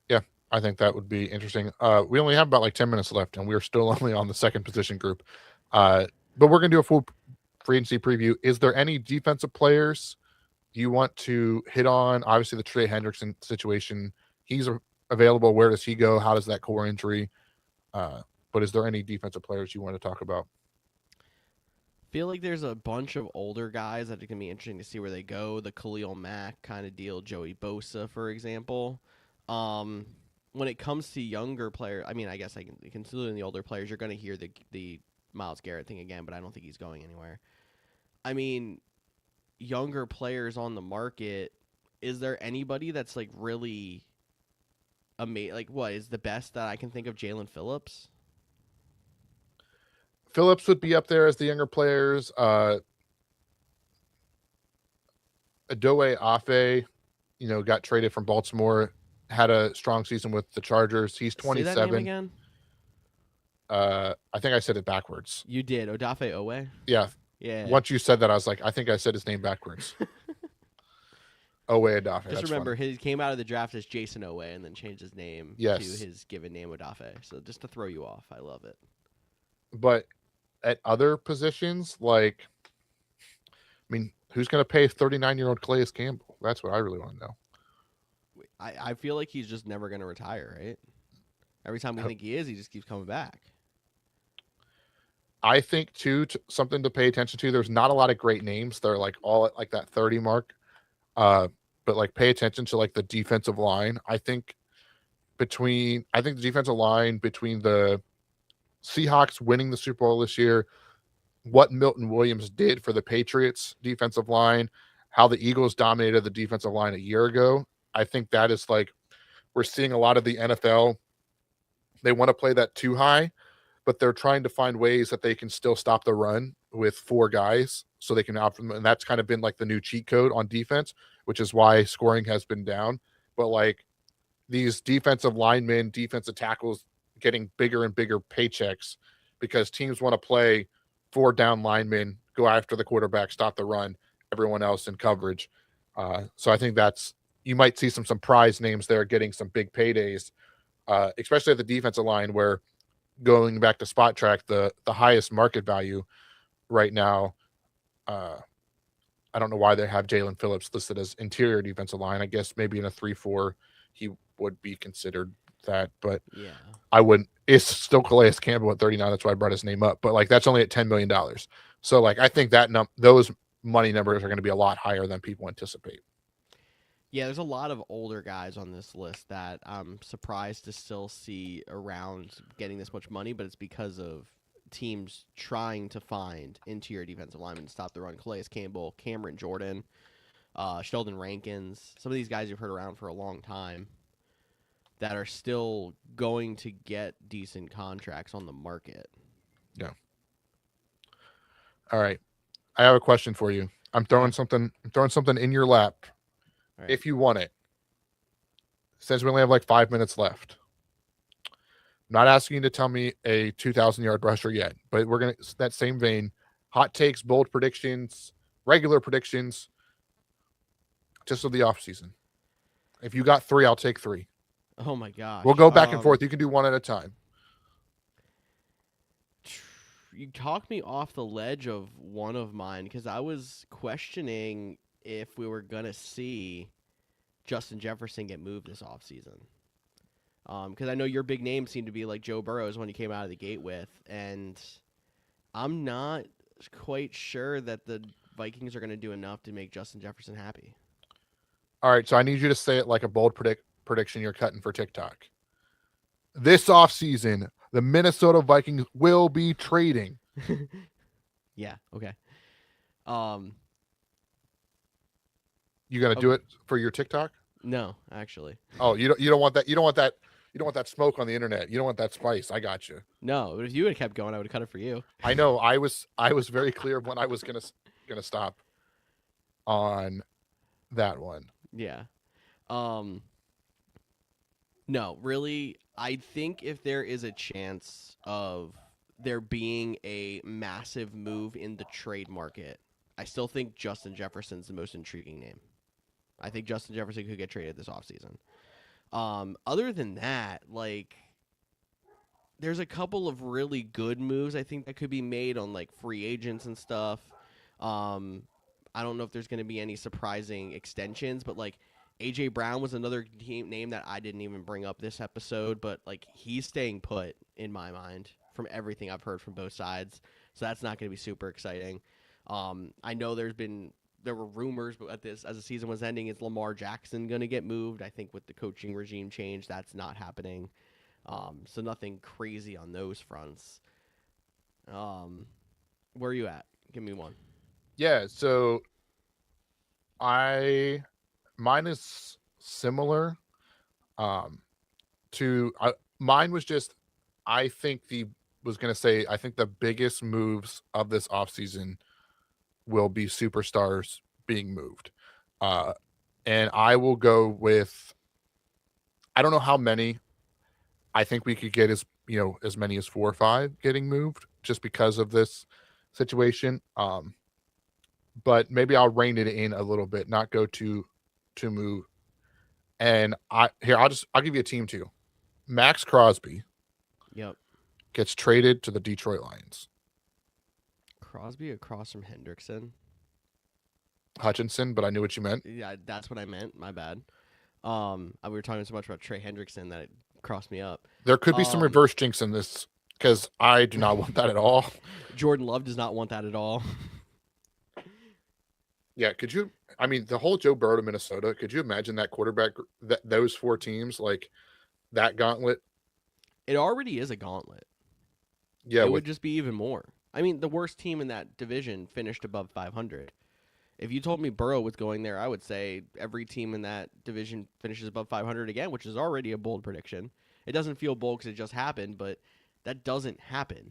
Yeah, I think that would be interesting. We only have about like 10 minutes left, and we're still only on the second position group. But we're going to do a full free agency preview. Is there any defensive players you want to hit on? Obviously, the Trey Hendrickson situation. He's available. Where does he go? How does that core injury? But is there any defensive players you want to talk about? Feel like there's a bunch of older guys that are going to be interesting to see where they go. The Khalil Mack kind of deal, Joey Bosa, for example. When it comes to younger players, I mean, I guess I can consider the older players. You're going to hear the Myles Garrett thing again, but I don't think he's going anywhere. I mean, younger players on the market. Is there anybody that's like really amazing? Like, what is the best that I can think of? Jalen Phillips. Phillips would be up there as the younger players. Adoe Afe, got traded from Baltimore, had a strong season with the Chargers. He's 27. Say that name again. I think I said it backwards. You did. Odafe Owe? Yeah. Yeah. Once you said that, I was like, I think I said his name backwards. Owe Odafe. Just remember, he came out of the draft as Jason Owe and then changed his name to his given name, Odafe. So just to throw you off, I love it. But at other positions, like, I mean, who's going to pay 39-year-old Calais Campbell? That's what I really want to know. I feel like he's just never going to retire, right? Every time we think he is, he just keeps coming back. I think, too, something to pay attention to, there's not a lot of great names. They're like all at like that 30 mark. But like pay attention to like the defensive line. I think the defensive line between the Seahawks winning the Super Bowl this year, what Milton Williams did for the Patriots defensive line, how the Eagles dominated the defensive line a year ago. I think that is like, we're seeing a lot of the NFL. They want to play that too high, but they're trying to find ways that they can still stop the run with 4 guys so they can opt them. And that's kind of been like the new cheat code on defense, which is why scoring has been down. But like these defensive linemen, defensive tackles getting bigger and bigger paychecks because teams want to play 4 down linemen, go after the quarterback, stop the run, everyone else in coverage. So I think you might see some prize names there getting some big paydays, especially at the defensive line where, going back to Spot Track, the highest market value right now, I don't know why they have Jalen Phillips listed as interior defensive line. I guess maybe in a 3-4 he would be considered that, but yeah, I wouldn't. It's still Calais Campbell at 39. That's why I brought his name up. But like that's only at $10 million. So like I think that those money numbers are going to be a lot higher than people anticipate. Yeah, there's a lot of older guys on this list that I'm surprised to still see around getting this much money, but it's because of teams trying to find interior defensive linemen to stop the run. Calais Campbell, Cameron Jordan, Sheldon Rankins, some of these guys you've heard around for a long time that are still going to get decent contracts on the market. Yeah. All right. I have a question for you. I'm throwing something in your lap. Right. If you want it. Since we only have like 5 minutes left. I'm not asking you to tell me a 2,000-yard rusher yet, but we're going to, that same vein, hot takes, bold predictions, regular predictions, just of the offseason. If you got 3, I'll take 3. Oh, my gosh. We'll go back and forth. You can do one at a time. You talked me off the ledge of one of mine because I was questioning if we were going to see Justin Jefferson get moved this offseason. Because I know your big name seemed to be like Joe Burrow's when you came out of the gate with, and I'm not quite sure that the Vikings are going to do enough to make Justin Jefferson happy. All right, so I need you to say it like a bold prediction you're cutting for TikTok. This offseason, the Minnesota Vikings will be trading. Yeah, okay. You gonna do it for your TikTok? No, actually. Oh, you don't want that. You don't want that smoke on the internet. You don't want that spice. I got you. No, but if you would have kept going, I would have cut it for you. I know. I was very clear when I was gonna stop on that one. Yeah. No, really, I think if there is a chance of there being a massive move in the trade market, I still think Justin Jefferson's the most intriguing name. I think Justin Jefferson could get traded this offseason. Other than that, like, there's a couple of really good moves I think that could be made on like free agents and stuff. Um, I don't know if there's going to be any surprising extensions, but like AJ Brown was another team name that I didn't even bring up this episode, but like he's staying put in my mind from everything I've heard from both sides. So that's not going to be super exciting. I know there were rumors, but at this as the season was ending, is Lamar Jackson going to get moved? I think with the coaching regime change, that's not happening. So nothing crazy on those fronts. Where are you at? Give me one. Yeah, so mine is similar. Um, mine was just I think the biggest moves of this offseason will be superstars being moved. And I will go with I don't know how many. I think we could get as many as 4 or 5 getting moved just because of this situation. But maybe I'll rein it in a little bit, not go to move. And I'll give you a team too. Max Crosby Yep. gets traded to the Detroit Lions. Crosby across from Hendrickson. Hutchinson, but I knew what you meant. Yeah, that's what I meant. My bad. We were talking so much about Trey Hendrickson that it crossed me up. There could be some reverse jinx in this because I do not want that at all. Jordan Love does not want that at all. Yeah, could you? I mean, the whole Joe Burrow to Minnesota. Could you imagine that quarterback? Those 4 teams, like that gauntlet. It already is a gauntlet. Yeah, it would just be even more. I mean, the worst team in that division finished above 500. If you told me Burrow was going there, I would say every team in that division finishes above 500 again, which is already a bold prediction. It doesn't feel bold because it just happened, but that doesn't happen.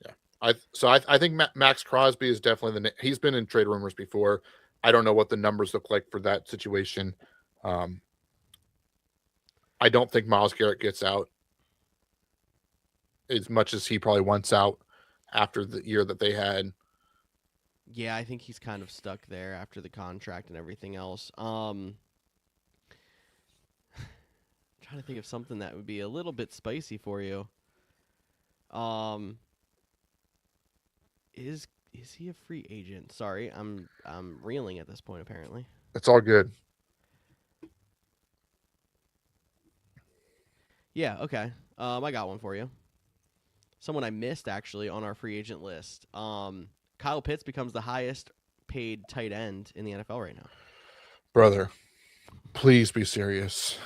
yeah, I think Max Crosby is definitely he's been in trade rumors before. I don't know what the numbers look like for that situation. I don't think Myles Garrett gets out as much as he probably wants out after the year that they had. Yeah, I think he's kind of stuck there after the contract and everything else. Trying to think of something that would be a little bit spicy for you. Is he a free agent? Sorry, I'm reeling at this point apparently. It's all good. Yeah, okay. I got one for you. Someone I missed actually on our free agent list. Kyle Pitts becomes the highest paid tight end in the NFL right now. Brother, please be serious.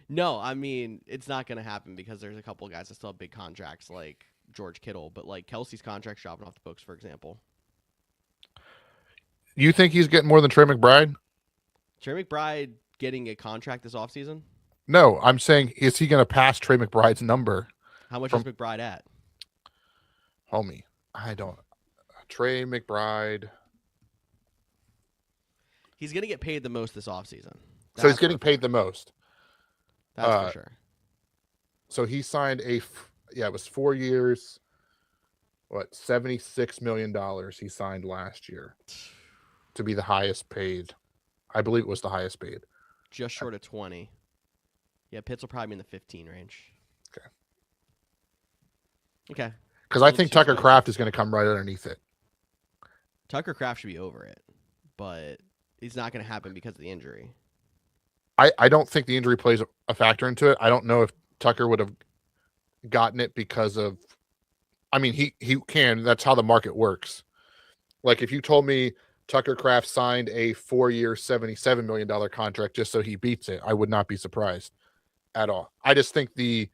No, I mean, it's not going to happen because there's a couple of guys that still have big contracts like George Kittle, but like Kelsey's contract's dropping off the books, for example. You think he's getting more than Trey McBride? Trey McBride getting a contract this offseason? No, I'm saying, is he going to pass Trey McBride's number? How much is McBride at? Homie, I don't. Trey McBride. He's going to get paid the most this offseason. So he's getting paid the most. That's for sure. So he signed it was 4 years. What, $76 million he signed last year to be the highest paid. I believe it was the highest paid. Just short of 20. Yeah, Pitts will probably be in the 15 range. Okay. Because I think Tucker Kraft is going to come right underneath it. Tucker Kraft should be over it, but it's not going to happen because of the injury. I don't think the injury plays a factor into it. I don't know if Tucker would have gotten it because of. I mean, he can. That's how the market works. Like if you told me Tucker Kraft signed a 4-year, $77 million contract just so he beats it, I would not be surprised at all. I just think I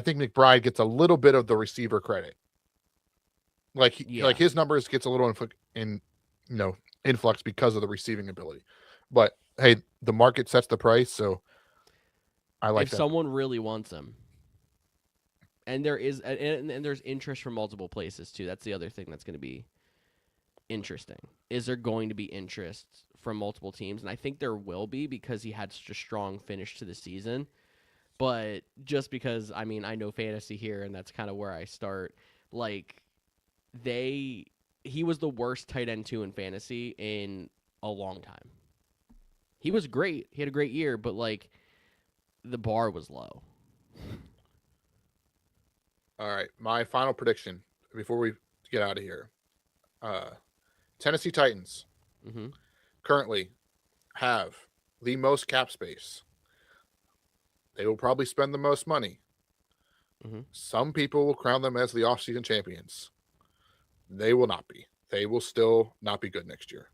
think McBride gets a little bit of the receiver credit. Like his numbers gets a little influx because of the receiving ability. But hey, the market sets the price, so I like that. If someone really wants him, and there's interest from multiple places too. That's the other thing that's going to be interesting. Is there going to be interest from multiple teams? And I think there will be because he had such a strong finish to the season. But just because, I mean, I know fantasy here, and that's kind of where I start. Like, he was the worst tight end 2 in fantasy in a long time. He was great. He had a great year, but like the bar was low. All right, my final prediction before we get out of here. Tennessee Titans Mm-hmm. currently have the most cap space. They will probably spend the most money. Mm-hmm. Some people will crown them as the offseason champions. They will not be. They will still not be good next year.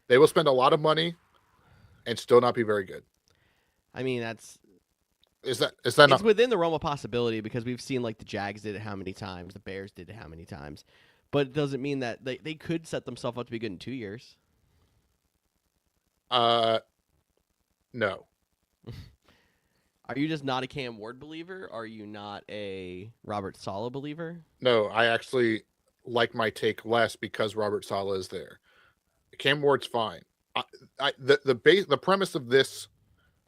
They will spend a lot of money and still not be very good. I mean, that's Is that it's not within the realm of possibility because we've seen like the Jags did it how many times, the Bears did it how many times, but it doesn't mean that they could set themselves up to be good in 2 years. no. Are you just not a Cam Ward believer? Are you not a Robert Saleh believer? No, I actually like my take less because Robert Saleh is there. Cam Ward's fine. The premise of this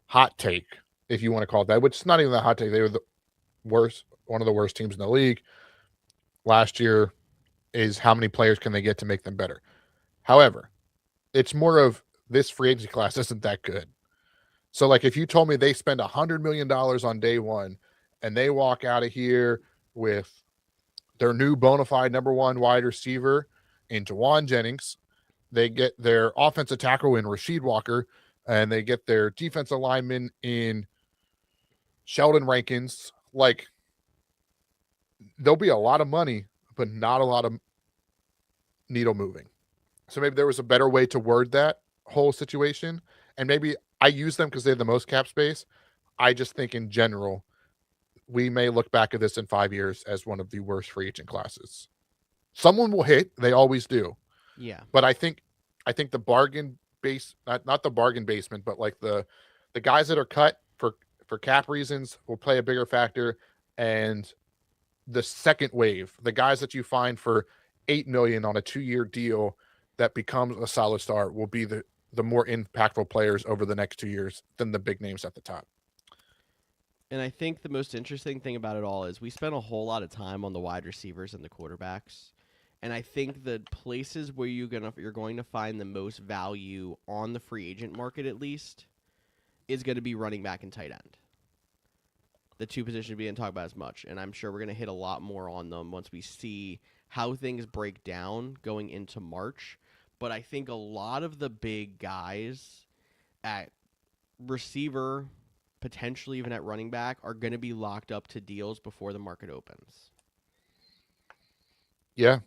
hot take, if you want to call it that, which is not even a hot take, they were the worst, one of the worst teams in the league last year, is how many players can they get to make them better. However, it's more of this free agency class isn't that good. So, like, if you told me they spend $100 million on day one and they walk out of here with their new bona fide number one wide receiver in Jawan Jennings, they get their offensive tackle in Rasheed Walker, and they get their defensive lineman in Sheldon Rankins, like, there'll be a lot of money, but not a lot of needle moving. So maybe there was a better way to word that whole situation. And maybe I use them because they have the most cap space. I just think in general, we may look back at this in 5 years as one of the worst free agent classes. Someone will hit. They always do. Yeah. But I think the bargain base, not the bargain basement, but like the guys that are cut for cap reasons will play a bigger factor. And the second wave, the guys that you find for $8 million on a 2-year deal that becomes a solid star, will be the more impactful players over the next 2 years than the big names at the top. And I think the most interesting thing about it all is we spent a whole lot of time on the wide receivers and the quarterbacks. And I think the places where you're going to find the most value on the free agent market, at least, is going to be running back and tight end. The two positions we didn't talk about as much, and I'm sure we're going to hit a lot more on them once we see how things break down going into March. But I think a lot of the big guys at receiver, potentially even at running back, are going to be locked up to deals before the market opens. Yeah.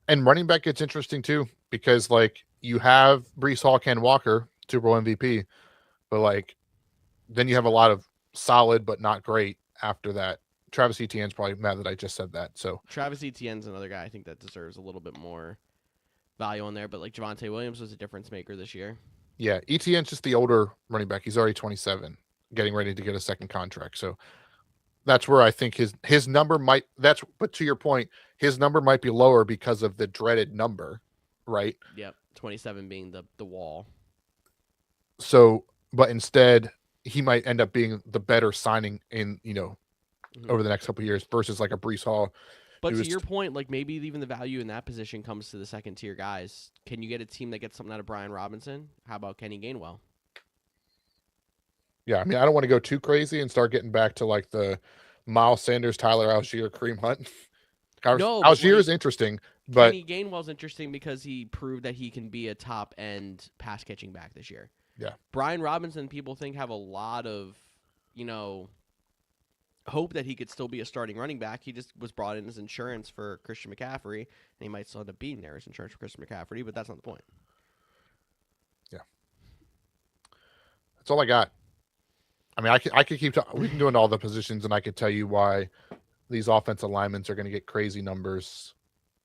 And running back gets interesting too, because like you have Breece Hall, Ken Walker, Super Bowl MVP, but like then you have a lot of solid but not great after that. Travis Etienne's probably mad that I just said that. So Travis Etienne's another guy I think that deserves a little bit more value on there, but like Javonte Williams was a difference maker this year. yeah, Etienne's just the older running back. He's already 27, getting ready to get a second contract. So that's where I think his number might. But to your point, his number might be lower because of the dreaded number, right? Yep, 27 being the wall. So, but instead, he might end up being the better signing in over the next couple of years versus like a Breece Hall. But to your point, like maybe even the value in that position comes to the second tier guys. Can you get a team that gets something out of Brian Robinson? How about Kenny Gainwell? Yeah, I mean, I don't want to go too crazy and start getting back to like the Miles Sanders, Tyler Algier, Kareem Hunt. No, Algier is interesting, but Kenny Gainwell's interesting because he proved that he can be a top end pass catching back this year. Yeah, Brian Robinson, people think have a lot of, hope that he could still be a starting running back. He just was brought in as insurance for Christian McCaffrey, and he might still end up being there as insurance for Christian McCaffrey, but that's not the point. Yeah, that's all I got. I mean, I could keep we can doing all the positions, and I could tell you why these offensive linemen are going to get crazy numbers,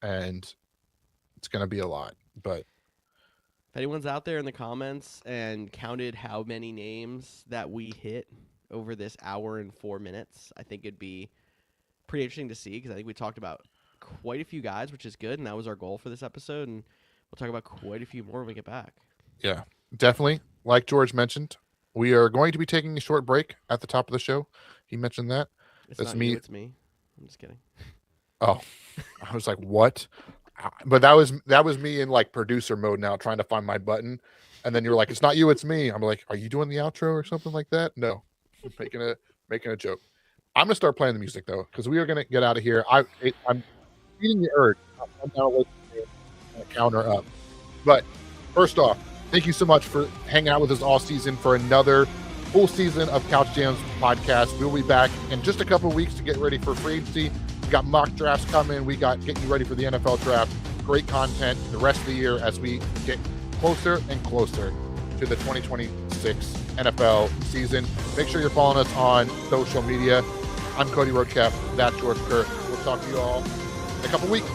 and it's going to be a lot. But if anyone's out there in the comments and counted how many names that we hit over this hour and 4 minutes, I think it'd be pretty interesting to see because I think we talked about quite a few guys, which is good, and that was our goal for this episode, and we'll talk about quite a few more when we get back. Yeah, definitely. Like George mentioned, we are going to be taking a short break at the top of the show. He mentioned that. That's me. It's me. I'm just kidding. Oh, I was like, what? But that was me in like producer mode now, trying to find my button. And then you're like, it's not you, it's me. I'm like, are you doing the outro or something like that? No, I'm making a joke. I'm gonna start playing the music though, because we are gonna get out of here. I'm feeding the urge. I'm down to counter up. But first off, thank you so much for hanging out with us all season for another full season of Couch Jams podcast. We'll be back in just a couple of weeks to get ready for free agency. We got mock drafts coming. We got getting you ready for the NFL draft. Great content the rest of the year as we get closer and closer to the 2026 NFL season. Make sure you're following us on social media. I'm Cody Roadcap. That's George Kerr. We'll talk to you all in a couple weeks.